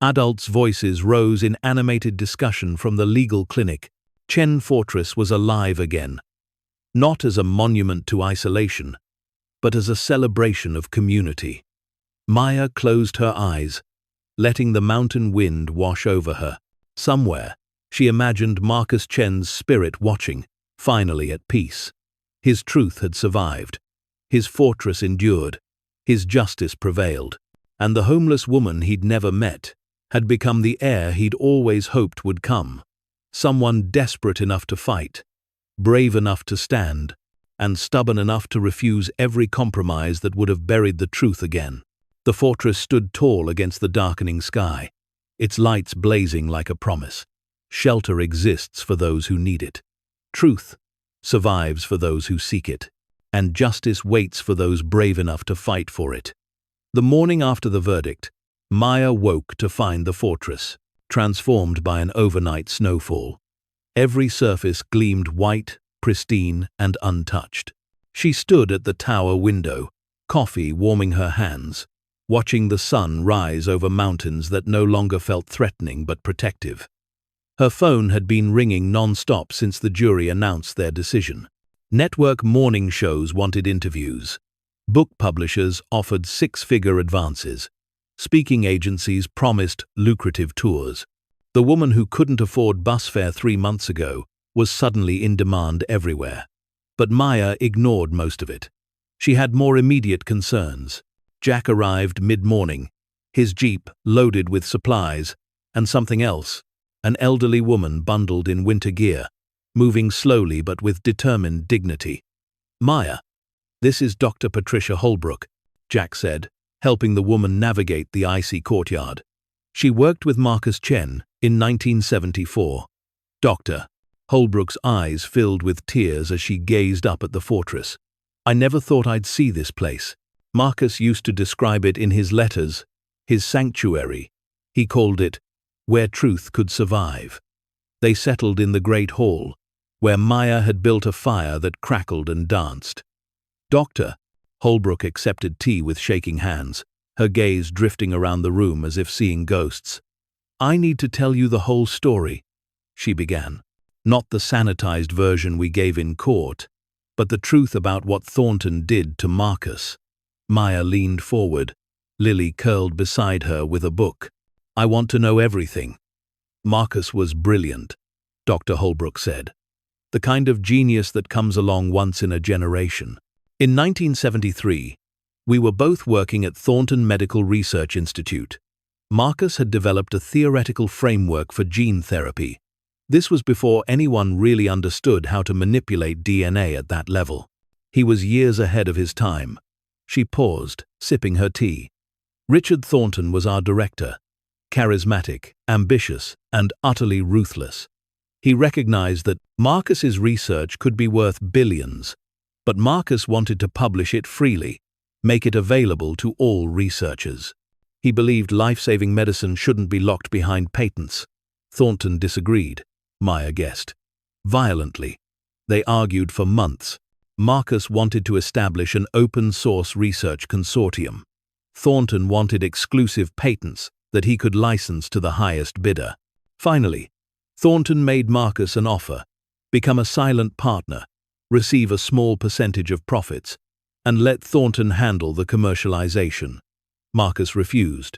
Adults' voices rose in animated discussion from the legal clinic. Chen Fortress was alive again, not as a monument to isolation, but as a celebration of community. Maya closed her eyes, letting the mountain wind wash over her. Somewhere, she imagined Marcus Chen's spirit watching, finally at peace. His truth had survived. His fortress endured. His justice prevailed. And the homeless woman he'd never met had become the heir he'd always hoped would come. Someone desperate enough to fight, brave enough to stand, and stubborn enough to refuse every compromise that would have buried the truth again. The fortress stood tall against the darkening sky, its lights blazing like a promise. Shelter exists for those who need it. Truth survives for those who seek it. And justice waits for those brave enough to fight for it. The morning after the verdict, Maya woke to find the fortress transformed by an overnight snowfall. Every surface gleamed white, pristine, and untouched. She stood at the tower window, coffee warming her hands, watching the sun rise over mountains that no longer felt threatening but protective. Her phone had been ringing non-stop since the jury announced their decision. Network morning shows wanted interviews. Book publishers offered six-figure advances. Speaking agencies promised lucrative tours. The woman who couldn't afford bus fare 3 months ago was suddenly in demand everywhere. But Maya ignored most of it. She had more immediate concerns. Jack arrived mid-morning, his jeep loaded with supplies, and something else, an elderly woman bundled in winter gear, moving slowly but with determined dignity. "Maya, this is Dr. Patricia Holbrook," Jack said, helping the woman navigate the icy courtyard. She worked with Marcus Chen in 1974. Dr. Holbrook's eyes filled with tears as she gazed up at the fortress. "I never thought I'd see this place." Marcus used to describe it in his letters, his sanctuary. He called it, "where truth could survive." They settled in the great hall, where Maya had built a fire that crackled and danced. "Doctor," Holbrook accepted tea with shaking hands, her gaze drifting around the room as if seeing ghosts. "I need to tell you the whole story," she began. "Not the sanitized version we gave in court, but the truth about what Thornton did to Marcus." Maya leaned forward, Lily curled beside her with a book. "I want to know everything." "Marcus was brilliant," Dr. Holbrook said. "The kind of genius that comes along once in a generation. In 1973, we were both working at Thornton Medical Research Institute. Marcus had developed a theoretical framework for gene therapy. This was before anyone really understood how to manipulate DNA at that level. He was years ahead of his time." She paused, sipping her tea. "Richard Thornton was our director. Charismatic, ambitious, and utterly ruthless. He recognized that Marcus's research could be worth billions, but Marcus wanted to publish it freely, make it available to all researchers. He believed life-saving medicine shouldn't be locked behind patents. Thornton disagreed," Maya guessed. "Violently. They argued for months. Marcus wanted to establish an open-source research consortium. Thornton wanted exclusive patents that he could license to the highest bidder. Finally, Thornton made Marcus an offer: become a silent partner, receive a small percentage of profits, and let Thornton handle the commercialization. Marcus refused.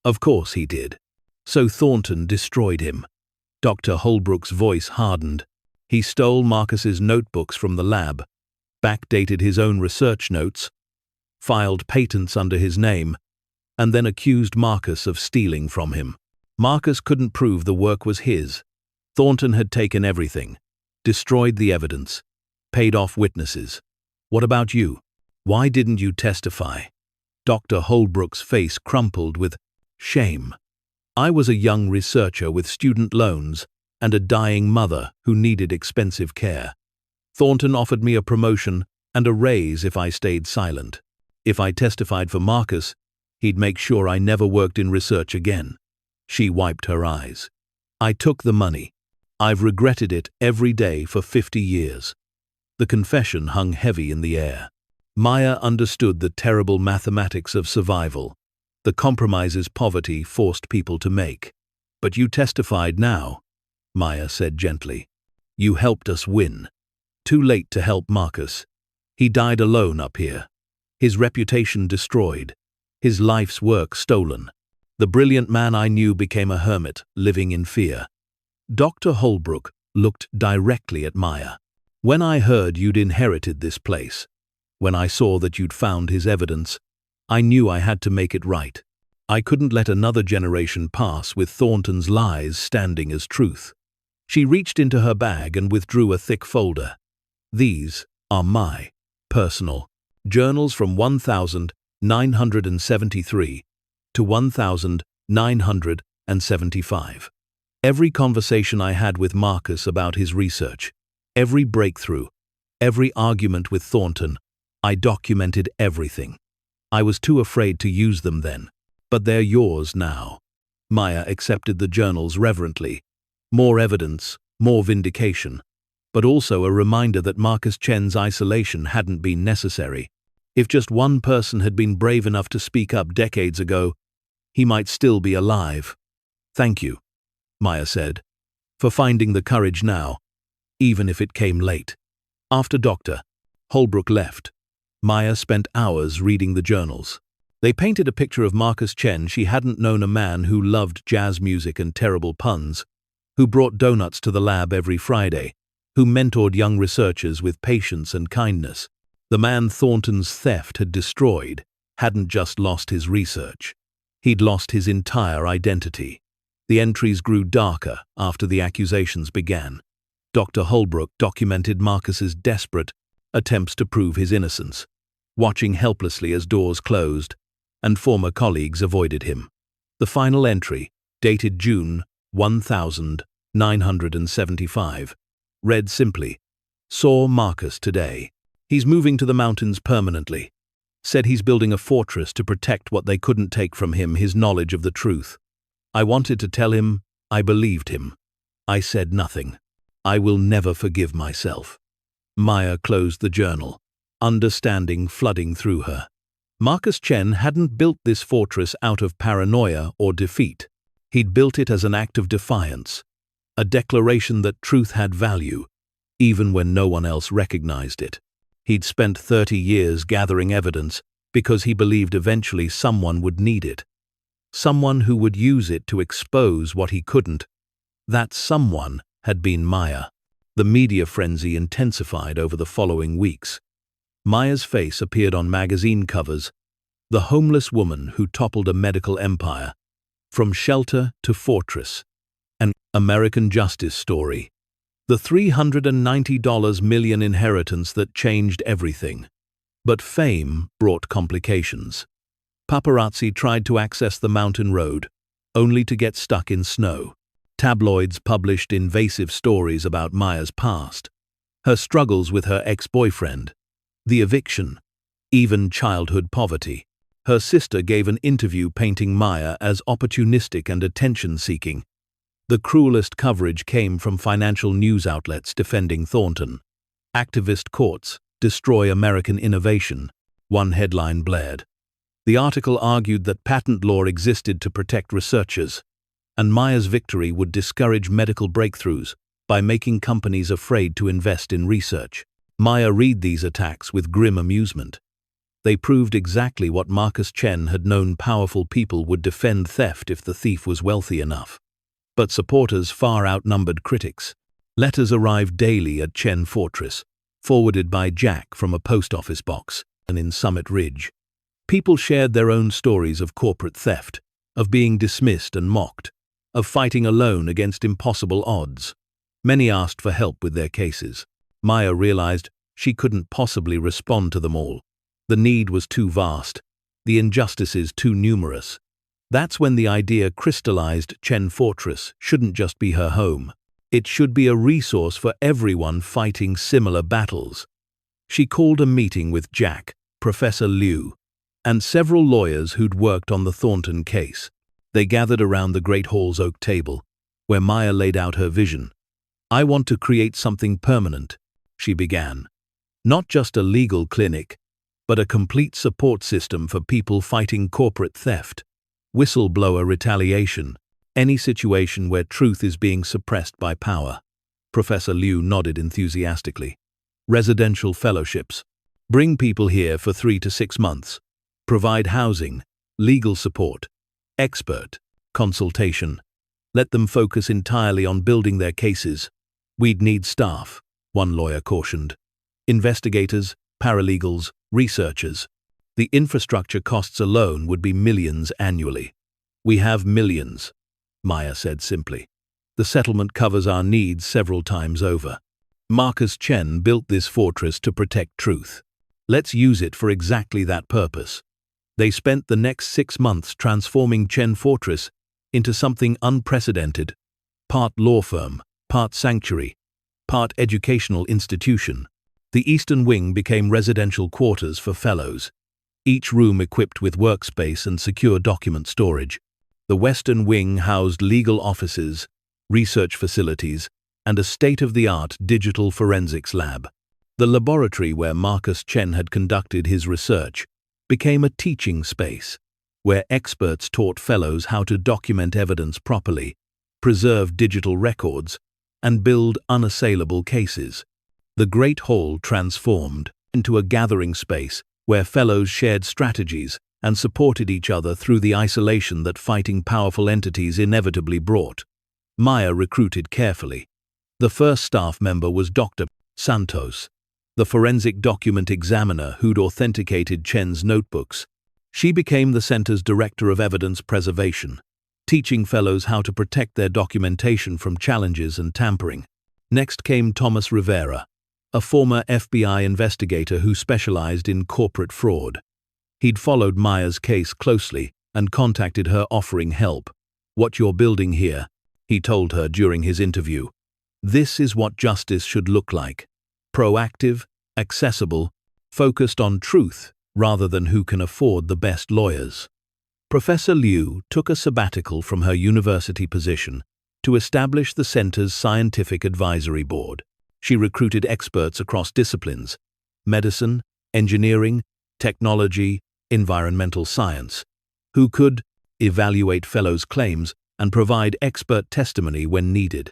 Of course he did. So Thornton destroyed him." Dr. Holbrook's voice hardened. He stole Marcus's notebooks from the lab, backdated his own research notes, filed patents under his name, and then accused Marcus of stealing from him. Marcus couldn't prove the work was his. Thornton had taken everything, destroyed the evidence, paid off witnesses. What about you? Why didn't you testify? Dr. Holbrook's face crumpled with shame. I was a young researcher with student loans and a dying mother who needed expensive care. Thornton offered me a promotion and a raise if I stayed silent. If I testified for Marcus, he'd make sure I never worked in research again. She wiped her eyes. I took the money. I've regretted it every day for 50 years. The confession hung heavy in the air. Maya understood the terrible mathematics of survival, the compromises poverty forced people to make. But you testified now, Maya said gently. You helped us win. Too late to help Marcus. He died alone up here. His reputation destroyed. His life's work stolen. The brilliant man I knew became a hermit, living in fear. Dr. Holbrook looked directly at Maya. When I heard you'd inherited this place, when I saw that you'd found his evidence, I knew I had to make it right. I couldn't let another generation pass with Thornton's lies standing as truth. She reached into her bag and withdrew a thick folder. These are my personal journals from 1973 to 1975. Every conversation I had with Marcus about his research, every breakthrough, every argument with Thornton, I documented everything. I was too afraid to use them then, but they're yours now. Maya accepted the journals reverently. More evidence, more vindication, but also a reminder that Marcus Chen's isolation hadn't been necessary. If just one person had been brave enough to speak up decades ago, he might still be alive. Thank you, Maya said, for finding the courage now, even if it came late. After Dr. Holbrook left, Maya spent hours reading the journals. They painted a picture of Marcus Chen she hadn't known, a man who loved jazz music and terrible puns, who brought donuts to the lab every Friday, who mentored young researchers with patience and kindness. The man Thornton's theft had destroyed hadn't just lost his research. He'd lost his entire identity. The entries grew darker after the accusations began. Dr. Holbrook documented Marcus's desperate attempts to prove his innocence, watching helplessly as doors closed and former colleagues avoided him. The final entry, dated June 1975, read simply, "Saw Marcus today. He's moving to the mountains permanently. Said he's building a fortress to protect what they couldn't take from him, his knowledge of the truth. I wanted to tell him I believed him. I said nothing. I will never forgive myself." Maya closed the journal, understanding flooding through her. Marcus Chen hadn't built this fortress out of paranoia or defeat. He'd built it as an act of defiance, a declaration that truth had value, even when no one else recognized it. He'd spent 30 years gathering evidence because he believed eventually someone would need it. Someone who would use it to expose what he couldn't. That someone had been Maya. The media frenzy intensified over the following weeks. Maya's face appeared on magazine covers, the homeless woman who toppled a medical empire, from shelter to fortress, an American justice story. The $390 million inheritance that changed everything. But fame brought complications. Paparazzi tried to access the mountain road, only to get stuck in snow. Tabloids published invasive stories about Maya's past, her struggles with her ex-boyfriend, the eviction, even childhood poverty. Her sister gave an interview painting Maya as opportunistic and attention-seeking. The cruelest coverage came from financial news outlets defending Thornton. "Activist courts destroy American innovation," one headline blared. The article argued that patent law existed to protect researchers, and Maya's victory would discourage medical breakthroughs by making companies afraid to invest in research. Maya read these attacks with grim amusement. They proved exactly what Marcus Chen had known: powerful people would defend theft if the thief was wealthy enough. But supporters far outnumbered critics. Letters arrived daily at Chen Fortress, forwarded by Jack from a post office box and in Summit Ridge. People shared their own stories of corporate theft, of being dismissed and mocked. of fighting alone against impossible odds. Many asked for help with their cases. Maya realized she couldn't possibly respond to them all. The need was too vast, the injustices too numerous. That's when the idea crystallized: Chen Fortress shouldn't just be her home. It should be a resource for everyone fighting similar battles. She called a meeting with Jack, Professor Liu, and several lawyers who'd worked on the Thornton case. They gathered around the Great Hall's oak table, where Maya laid out her vision. "I want to create something permanent," she began. "Not just a legal clinic, but a complete support system for people fighting corporate theft, whistleblower retaliation, any situation where truth is being suppressed by power." Professor Liu nodded enthusiastically. "Residential fellowships. Bring people here for 3 to 6 months. Provide housing, legal support, expert consultation. Let them focus entirely on building their cases. We'd need staff," one lawyer cautioned. "Investigators, paralegals, researchers. The infrastructure costs alone would be millions annually." "We have millions," Maya said simply. "The settlement covers our needs several times over. Marcus Chen built this fortress to protect truth. Let's use it for exactly that purpose." They spent the next 6 months transforming Chen Fortress into something unprecedented. Part law firm, part sanctuary, part educational institution. The eastern wing became residential quarters for fellows, each room equipped with workspace and secure document storage. The western wing housed legal offices, research facilities, and a state-of-the-art digital forensics lab. The laboratory where Marcus Chen had conducted his research became a teaching space, where experts taught fellows how to document evidence properly, preserve digital records, and build unassailable cases. The Great Hall transformed into a gathering space where fellows shared strategies and supported each other through the isolation that fighting powerful entities inevitably brought. Maya recruited carefully. The first staff member was Dr. Santos, the forensic document examiner who'd authenticated Chen's notebooks. She became the center's director of evidence preservation, teaching fellows how to protect their documentation from challenges and tampering. Next came Thomas Rivera, a former FBI investigator who specialized in corporate fraud. He'd followed Maya's case closely and contacted her offering help. "What you're building here," he told her during his interview. "This is what justice should look like. Proactive, accessible, focused on truth rather than who can afford the best lawyers." Professor Liu took a sabbatical from her university position to establish the center's scientific advisory board. She recruited experts across disciplines: medicine, engineering, technology, environmental science, who could evaluate fellows' claims and provide expert testimony when needed.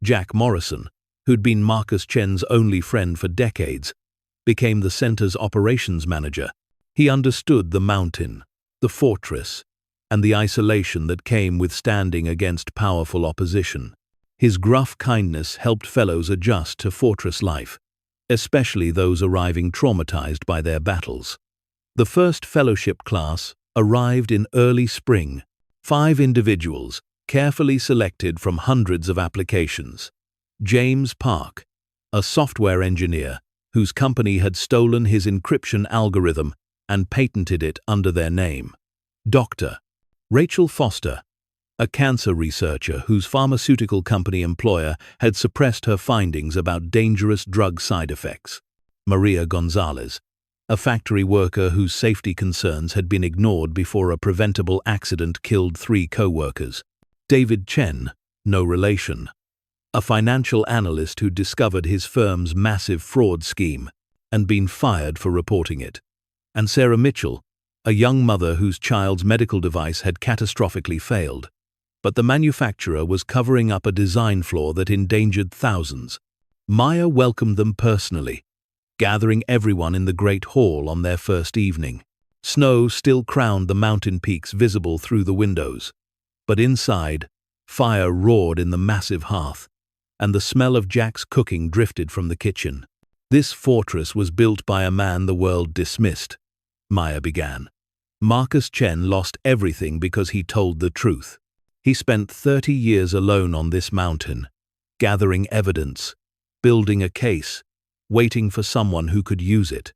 Jack Morrison, who'd been Marcus Chen's only friend for decades, became the center's operations manager. He understood the mountain, the fortress, and the isolation that came with standing against powerful opposition. His gruff kindness helped fellows adjust to fortress life, especially those arriving traumatized by their battles. The first fellowship class arrived in early spring, 5 individuals, carefully selected from hundreds of applications. James Park, a software engineer whose company had stolen his encryption algorithm and patented it under their name. Dr. Rachel Foster, a cancer researcher whose pharmaceutical company employer had suppressed her findings about dangerous drug side effects. Maria Gonzalez, a factory worker whose safety concerns had been ignored before a preventable accident killed 3 co-workers. David Chen, no relation, a financial analyst who discovered his firm's massive fraud scheme and been fired for reporting it. And Sarah Mitchell, a young mother whose child's medical device had catastrophically failed, but the manufacturer was covering up a design flaw that endangered thousands. Maya welcomed them personally, gathering everyone in the Great Hall on their first evening. Snow still crowned the mountain peaks visible through the windows, but inside, fire roared in the massive hearth, and the smell of Jack's cooking drifted from the kitchen. "This fortress was built by a man the world dismissed," Maya began. "Marcus Chen lost everything because he told the truth. He spent 30 years alone on this mountain, gathering evidence, building a case, waiting for someone who could use it.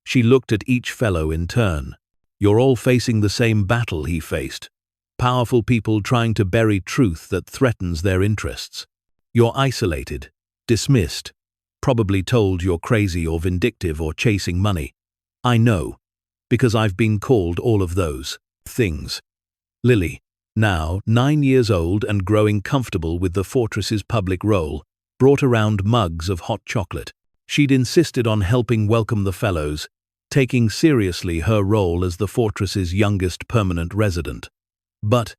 She looked at each fellow in turn. You're all facing the same battle he faced. Powerful people trying to bury truth that threatens their interests. You're isolated, dismissed, probably told you're crazy or vindictive or chasing money. I know, because I've been called all of those things. Lily, now 9 years old and growing comfortable with the fortress's public role, brought around mugs of hot chocolate. She'd insisted on helping welcome the fellows, taking seriously her role as the fortress's youngest permanent resident. But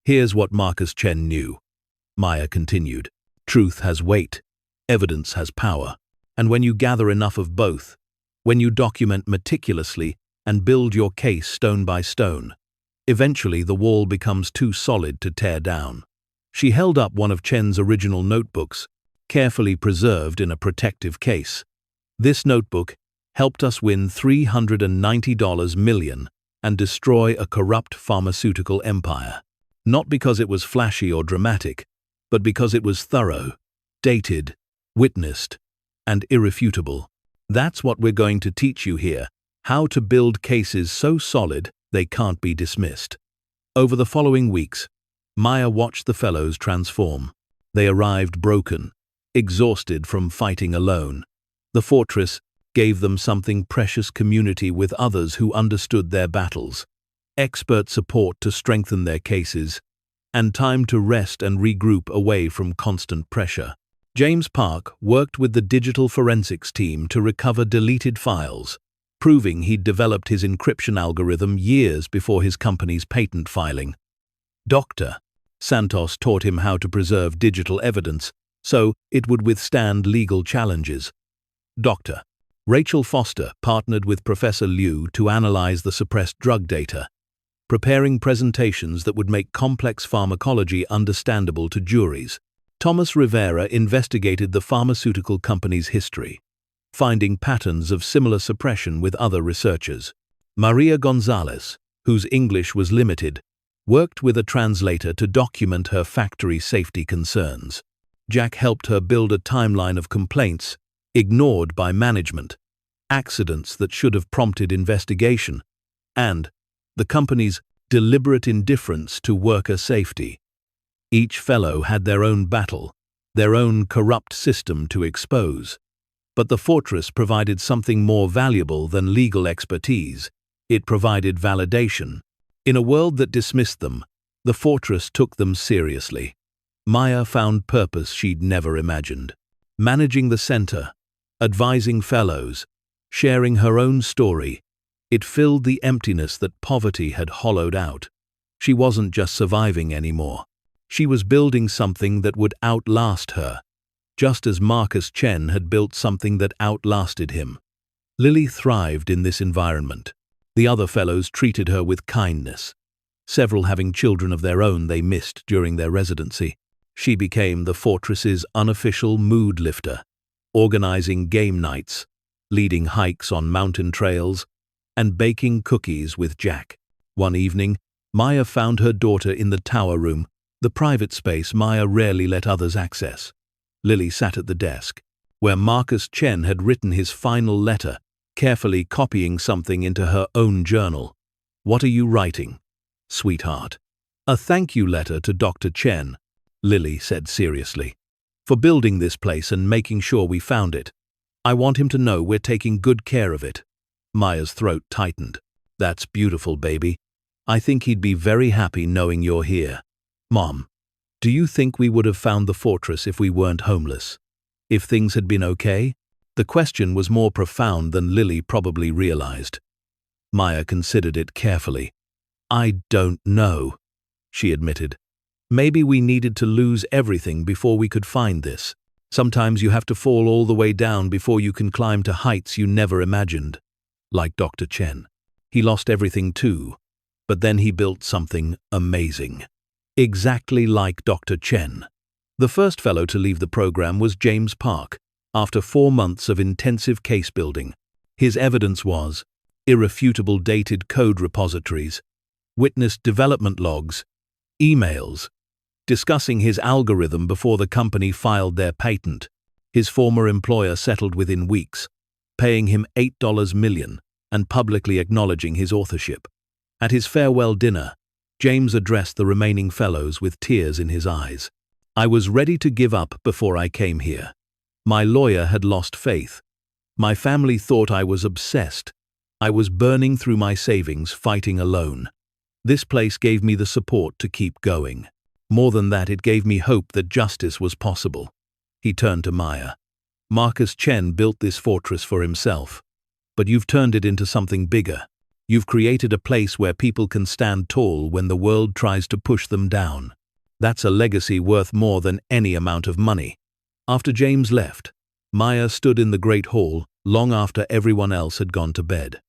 here's what Marcus Chen knew. Maya continued. Truth has weight, evidence has power, and when you gather enough of both, when you document meticulously and build your case stone by stone, eventually the wall becomes too solid to tear down. She held up one of Chen's original notebooks, carefully preserved in a protective case. This notebook helped us win $390 million and destroy a corrupt pharmaceutical empire. Not because it was flashy or dramatic, but because it was thorough, dated, witnessed, and irrefutable. That's what we're going to teach you here, how to build cases so solid they can't be dismissed. Over the following weeks, Maya watched the fellows transform. They arrived broken, exhausted from fighting alone. The fortress gave them something precious: community with others who understood their battles, expert support to strengthen their cases, and time to rest and regroup away from constant pressure. James Park worked with the digital forensics team to recover deleted files, proving he'd developed his encryption algorithm years before his company's patent filing. Dr. Santos taught him how to preserve digital evidence so it would withstand legal challenges. Dr. Rachel Foster partnered with Professor Liu to analyze the suppressed drug data, preparing presentations that would make complex pharmacology understandable to juries. Thomas Rivera investigated the pharmaceutical company's history, finding patterns of similar suppression with other researchers. Maria Gonzalez, whose English was limited, worked with a translator to document her factory safety concerns. Jack helped her build a timeline of complaints ignored by management, accidents that should have prompted investigation, and the company's deliberate indifference to worker safety. Each fellow had their own battle, their own corrupt system to expose. But the fortress provided something more valuable than legal expertise. It provided validation. In a world that dismissed them, the fortress took them seriously. Maya found purpose she'd never imagined. Managing the center, advising fellows, sharing her own story, it filled the emptiness that poverty had hollowed out. She wasn't just surviving anymore. She was building something that would outlast her, just as Marcus Chen had built something that outlasted him. Lily thrived in this environment. The other fellows treated her with kindness, several having children of their own they missed during their residency. She became the fortress's unofficial mood lifter, organizing game nights, leading hikes on mountain trails, and baking cookies with Jack. One evening, Maya found her daughter in the tower room, the private space Maya rarely let others access. Lily sat at the desk, where Marcus Chen had written his final letter, carefully copying something into her own journal. "What are you writing, sweetheart?" "A thank you letter to Dr. Chen," Lily said seriously, "for building this place and making sure we found it. I want him to know we're taking good care of it." Maya's throat tightened. "That's beautiful, baby. I think he'd be very happy knowing you're here." "Mom, do you think we would have found the fortress if we weren't homeless? If things had been okay?" The question was more profound than Lily probably realized. Maya considered it carefully. "I don't know," she admitted. "Maybe we needed to lose everything before we could find this. Sometimes you have to fall all the way down before you can climb to heights you never imagined. Like Dr. Chen. He lost everything too, but then he built something amazing. Exactly like Dr. Chen." The first fellow to leave the program was James Park, after 4 months of intensive case building. His evidence was irrefutable dated code repositories, witnessed development logs, emails, discussing his algorithm before the company filed their patent. His former employer settled within weeks, paying him $8 million and publicly acknowledging his authorship. At his farewell dinner, James addressed the remaining fellows with tears in his eyes. "I was ready to give up before I came here. My lawyer had lost faith. My family thought I was obsessed. I was burning through my savings, fighting alone. This place gave me the support to keep going. More than that, it gave me hope that justice was possible." He turned to Maya. "Marcus Chen built this fortress for himself, but you've turned it into something bigger. You've created a place where people can stand tall when the world tries to push them down. That's a legacy worth more than any amount of money." After James left, Maya stood in the great hall long after everyone else had gone to bed.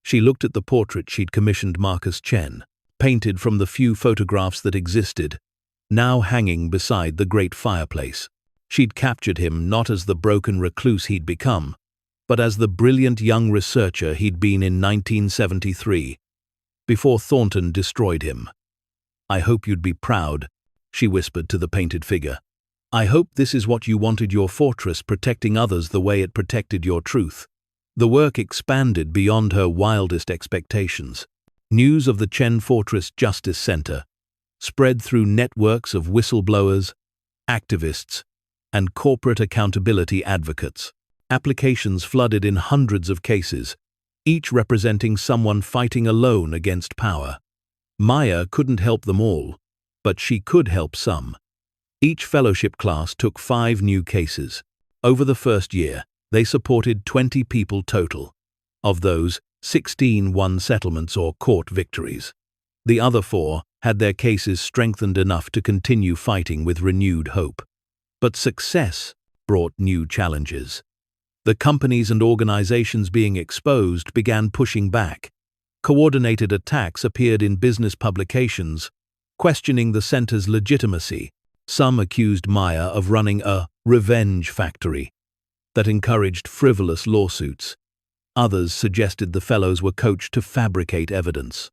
She looked at the portrait she'd commissioned Marcus Chen, painted from the few photographs that existed, now hanging beside the great fireplace. She'd captured him not as the broken recluse he'd become, but as the brilliant young researcher he'd been in 1973, before Thornton destroyed him. "I hope you'd be proud," she whispered to the painted figure. "I hope this is what you wanted your fortress, protecting others the way it protected your truth." The work expanded beyond her wildest expectations. News of the Chen Fortress Justice Center spread through networks of whistleblowers, activists, and corporate accountability advocates. Applications flooded in hundreds of cases, each representing someone fighting alone against power. Maya couldn't help them all, but she could help some. Each fellowship class took 5 new cases. Over the first year, they supported 20 people total. Of those, 16 won settlements or court victories. The other 4 had their cases strengthened enough to continue fighting with renewed hope. But success brought new challenges. The companies and organizations being exposed began pushing back. Coordinated attacks appeared in business publications, questioning the center's legitimacy. Some accused Maya of running a revenge factory that encouraged frivolous lawsuits. Others suggested the fellows were coached to fabricate evidence.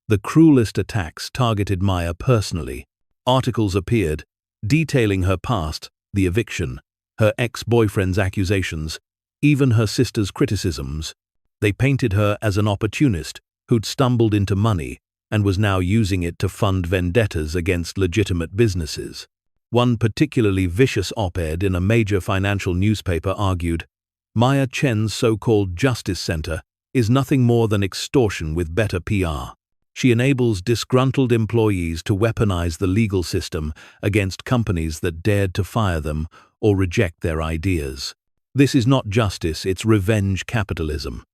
The cruelest attacks targeted Maya personally. Articles appeared detailing her past, the eviction, her ex-boyfriend's accusations, even her sister's criticisms. They painted her as an opportunist who'd stumbled into money and was now using it to fund vendettas against legitimate businesses. One particularly vicious op-ed in a major financial newspaper argued, "Maya Chen's so-called Justice Center is nothing more than extortion with better PR. She enables disgruntled employees to weaponize the legal system against companies that dared to fire them or reject their ideas. This is not justice, it's revenge capitalism."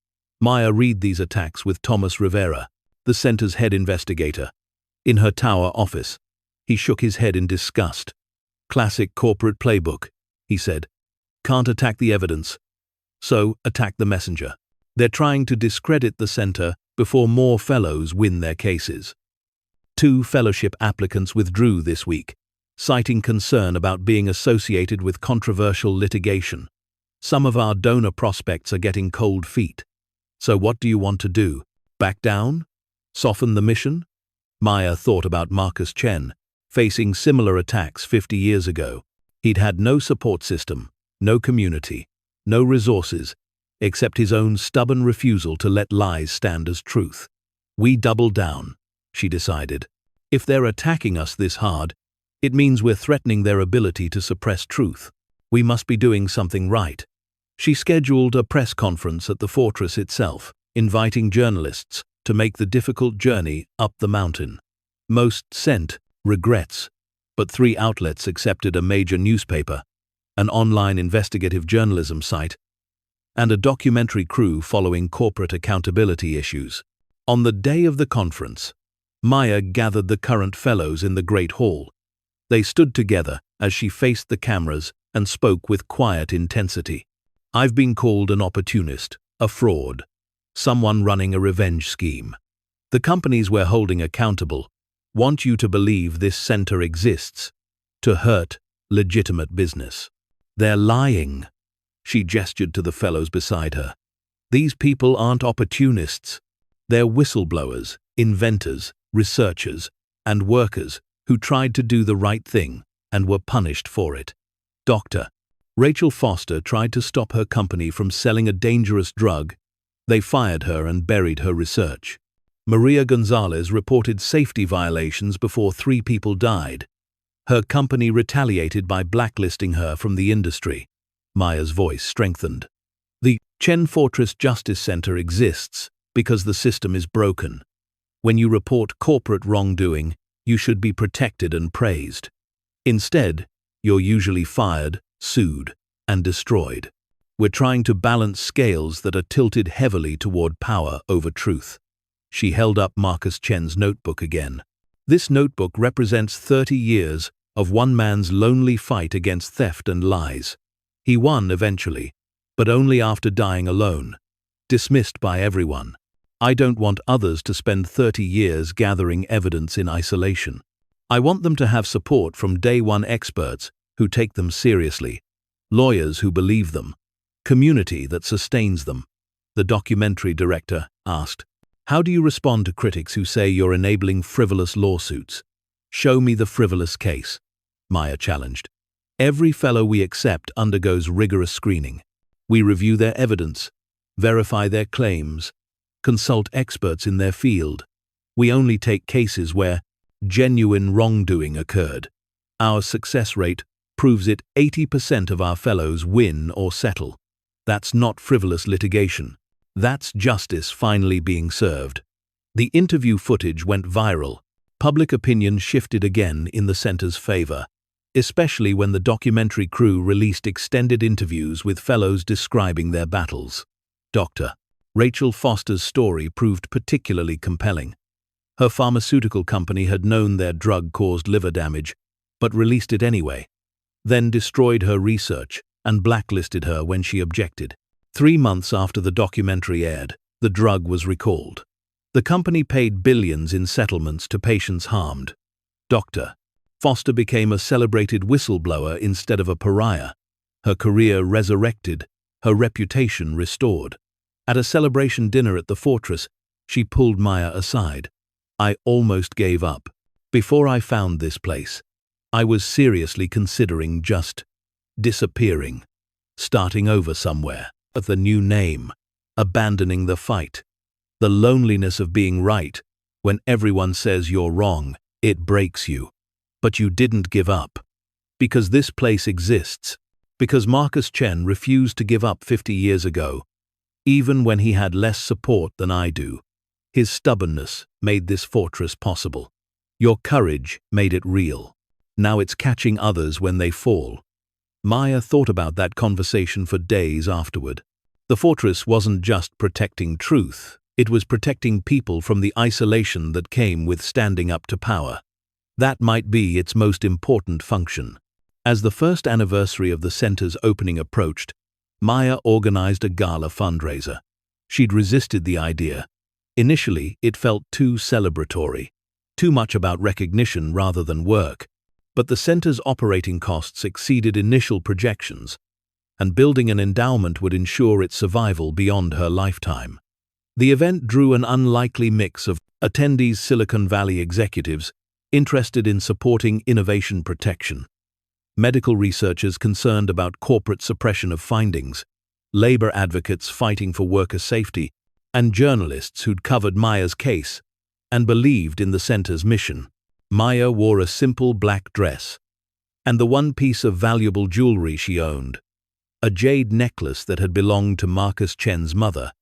Maya read these attacks with Thomas Rivera, the center's head investigator, in her tower office. He shook his head in disgust. "Classic corporate playbook," he said. "Can't attack the evidence, so attack the messenger. They're trying to discredit the center before more fellows win their cases." 2 fellowship applicants withdrew this week, citing concern about being associated with controversial litigation. "Some of our donor prospects are getting cold feet. So what do you want to do? Back down? Soften the mission?" Maya thought about Marcus Chen, facing similar attacks 50 years ago. He'd had no support system, no community, no resources, except his own stubborn refusal to let lies stand as truth. "We double down," she decided. "If they're attacking us this hard, it means we're threatening their ability to suppress truth. We must be doing something right." She scheduled a press conference at the fortress itself, inviting journalists to make the difficult journey up the mountain. Most sent regrets, but 3 outlets accepted: a major newspaper, an online investigative journalism site, and a documentary crew following corporate accountability issues. On the day of the conference, Maya gathered the current fellows in the Great Hall. They stood together as she faced the cameras and spoke with quiet intensity. "I've been called an opportunist, a fraud, someone running a revenge scheme. The companies we're holding accountable want you to believe this center exists to hurt legitimate business. They're lying." She gestured to the fellows beside her. "These people aren't opportunists. They're whistleblowers, inventors, researchers, and workers who tried to do the right thing and were punished for it. Dr. Rachel Foster tried to stop her company from selling a dangerous drug. They fired her and buried her research. Maria Gonzalez reported safety violations before 3 people died. Her company retaliated by blacklisting her from the industry. Maya's voice strengthened. The Chen Fortress Justice Center exists because the system is broken. When you report corporate wrongdoing, you should be protected and praised. Instead, you're usually fired, sued, and destroyed. We're trying to balance scales that are tilted heavily toward power over truth. She held up Marcus Chen's notebook again. This notebook represents 30 years of one man's lonely fight against theft and lies. He won eventually, but only after dying alone, dismissed by everyone. I don't want others to spend 30 years gathering evidence in isolation. I want them to have support from day one, experts who take them seriously, lawyers who believe them, community that sustains them. The documentary director asked, "How do you respond to critics who say you're enabling frivolous lawsuits?" "Show me the frivolous case," Maya challenged. "Every fellow we accept undergoes rigorous screening. We review their evidence, verify their claims, consult experts in their field. We only take cases where genuine wrongdoing occurred. Our success rate proves it. 80% of our fellows win or settle. That's not frivolous litigation. That's justice finally being served." The interview footage went viral. Public opinion shifted again in the center's favor, especially when the documentary crew released extended interviews with fellows describing their battles. Dr. Rachel Foster's story proved particularly compelling. Her pharmaceutical company had known their drug caused liver damage, but released it anyway, then destroyed her research and blacklisted her when she objected. 3 months after the documentary aired, the drug was recalled. The company paid billions in settlements to patients harmed. Dr. Foster became a celebrated whistleblower instead of a pariah. Her career resurrected, her reputation restored. At a celebration dinner at the fortress, she pulled Maya aside. "I almost gave up. Before I found this place, I was seriously considering just disappearing, starting over somewhere, with a new name, abandoning the fight. The loneliness of being right, when everyone says you're wrong, it breaks you. But you didn't give up. Because this place exists. Because Marcus Chen refused to give up 50 years ago, even when he had less support than I do. His stubbornness made this fortress possible. Your courage made it real. Now it's catching others when they fall." Maya thought about that conversation for days afterward. The fortress wasn't just protecting truth, it was protecting people from the isolation that came with standing up to power. That might be its most important function. As the first anniversary of the center's opening approached, Maya organized a gala fundraiser. She'd resisted the idea. Initially, it felt too celebratory, too much about recognition rather than work. But the center's operating costs exceeded initial projections, and building an endowment would ensure its survival beyond her lifetime. The event drew an unlikely mix of attendees, Silicon Valley executives interested in supporting innovation protection, medical researchers concerned about corporate suppression of findings, labor advocates fighting for worker safety, and journalists who'd covered Maya's case and believed in the center's mission. Maya wore a simple black dress, and the one piece of valuable jewelry she owned, a jade necklace that had belonged to Marcus Chen's mother,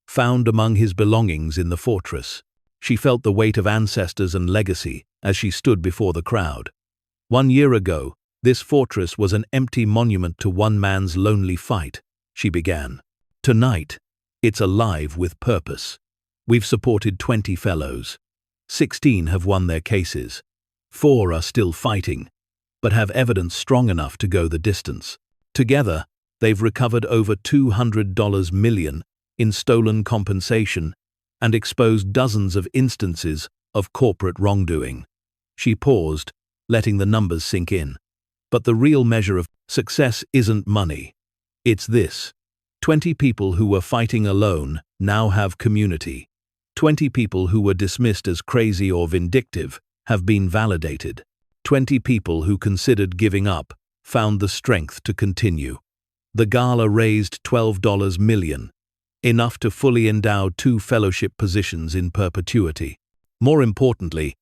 found among his belongings in the fortress. She felt the weight of ancestors and legacy as she stood before the crowd. 1 year ago, this fortress was an empty monument to one man's lonely fight, she began. Tonight, it's alive with purpose. We've supported 20 fellows. 16 have won their cases. 4 are still fighting, but have evidence strong enough to go the distance. Together, they've recovered over $200 million in stolen compensation and exposed dozens of instances of corporate wrongdoing. She paused, letting the numbers sink in. But the real measure of success isn't money. It's this. 20 people who were fighting alone now have community. 20 people who were dismissed as crazy or vindictive have been validated. 20 people who considered giving up found the strength to continue. The gala raised $12 million, enough to fully endow 2 fellowship positions in perpetuity. More importantly,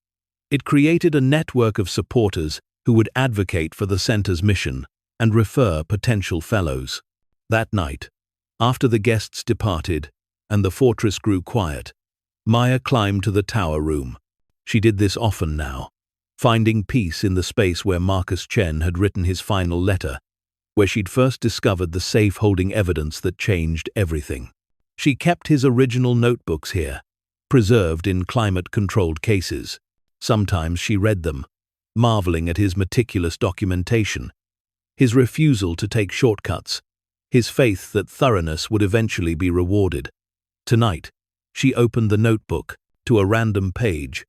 it created a network of supporters who would advocate for the center's mission and refer potential fellows. That night, after the guests departed and the fortress grew quiet, Maya climbed to the tower room. She did this often now, finding peace in the space where Marcus Chen had written his final letter, where she'd first discovered the safe holding evidence that changed everything. She kept his original notebooks here, preserved in climate-controlled cases. Sometimes she read them, marveling at his meticulous documentation, his refusal to take shortcuts, his faith that thoroughness would eventually be rewarded. Tonight, she opened the notebook to a random page,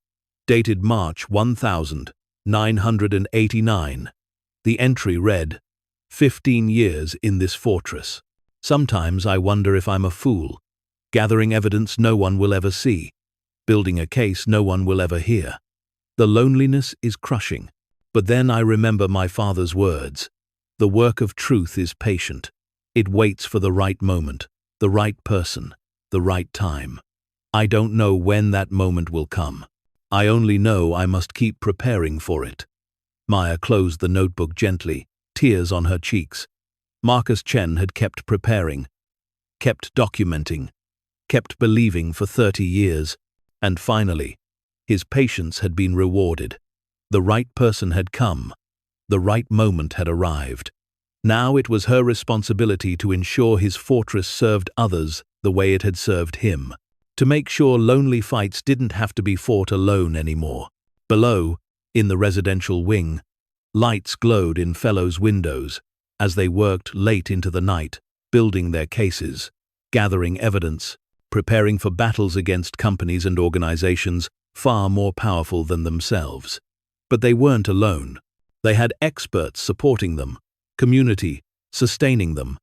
dated March 1989. The entry read, 15 years in this fortress. Sometimes I wonder if I'm a fool, gathering evidence no one will ever see, building a case no one will ever hear. The loneliness is crushing, but then I remember my father's words. The work of truth is patient. It waits for the right moment, the right person, the right time. I don't know when that moment will come. I only know I must keep preparing for it. Maya closed the notebook gently, tears on her cheeks. Marcus Chen had kept preparing, kept documenting, kept believing for 30 years, and finally, his patience had been rewarded. The right person had come. The right moment had arrived. Now it was her responsibility to ensure his fortress served others the way it had served him, to make sure lonely fights didn't have to be fought alone anymore. Below, in the residential wing, lights glowed in fellows' windows as they worked late into the night, building their cases, gathering evidence, preparing for battles against companies and organizations far more powerful than themselves. But they weren't alone. They had experts supporting them, community sustaining them,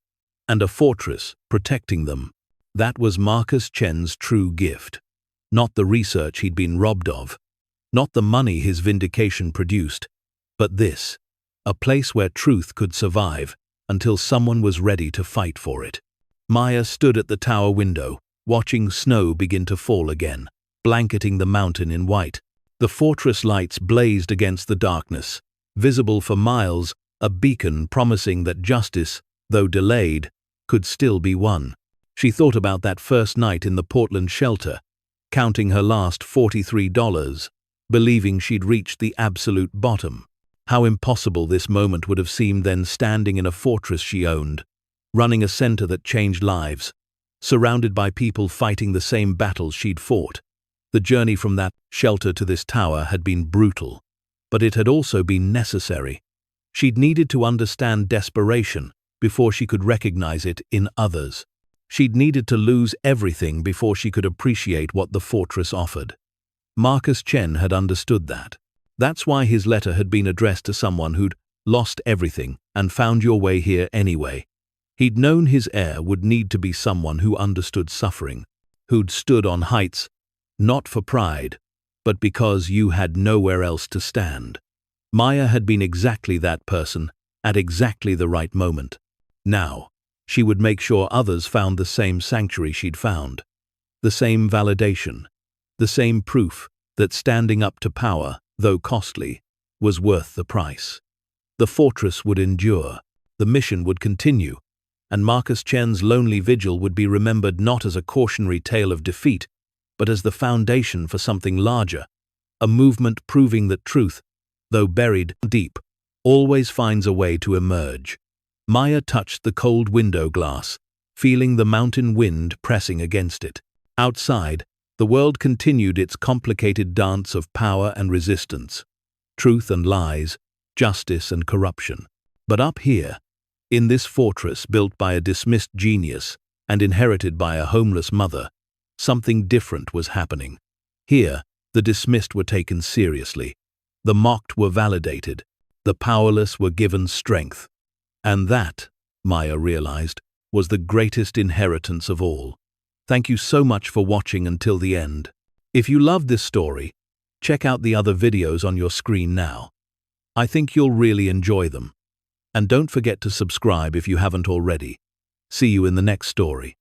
and a fortress protecting them. That was Marcus Chen's true gift. Not the research he'd been robbed of, not the money his vindication produced, but this, a place where truth could survive until someone was ready to fight for it. Maya stood at the tower window, watching snow begin to fall again, blanketing the mountain in white. The fortress lights blazed against the darkness, visible for miles, a beacon promising that justice, though delayed, could still be won. She thought about that first night in the Portland shelter, counting her last $43, believing she'd reached the absolute bottom. How impossible this moment would have seemed then, standing in a fortress she owned, running a center that changed lives, surrounded by people fighting the same battles she'd fought. The journey from that shelter to this tower had been brutal, but it had also been necessary. She'd needed to understand desperation before she could recognize it in others. She'd needed to lose everything before she could appreciate what the fortress offered. Marcus Chen had understood that. That's why his letter had been addressed to someone who'd lost everything and found your way here anyway. He'd known his heir would need to be someone who understood suffering, who'd stood on heights, not for pride, but because you had nowhere else to stand. Maya had been exactly that person, at exactly the right moment. Now, she would make sure others found the same sanctuary she'd found, the same validation, the same proof that standing up to power, though costly, was worth the price. The fortress would endure, the mission would continue, and Marcus Chen's lonely vigil would be remembered not as a cautionary tale of defeat, but as the foundation for something larger, a movement proving that truth, though buried deep, always finds a way to emerge. Maya touched the cold window glass, feeling the mountain wind pressing against it. Outside, the world continued its complicated dance of power and resistance, truth and lies, justice and corruption. But up here, in this fortress built by a dismissed genius and inherited by a homeless mother, something different was happening. Here, the dismissed were taken seriously, the mocked were validated, the powerless were given strength. And that, Maya realized, was the greatest inheritance of all. Thank you so much for watching until the end. If you loved this story, Check out the other videos on your screen now. I think you'll really enjoy them. And don't forget to subscribe if you haven't already. See you in the next story.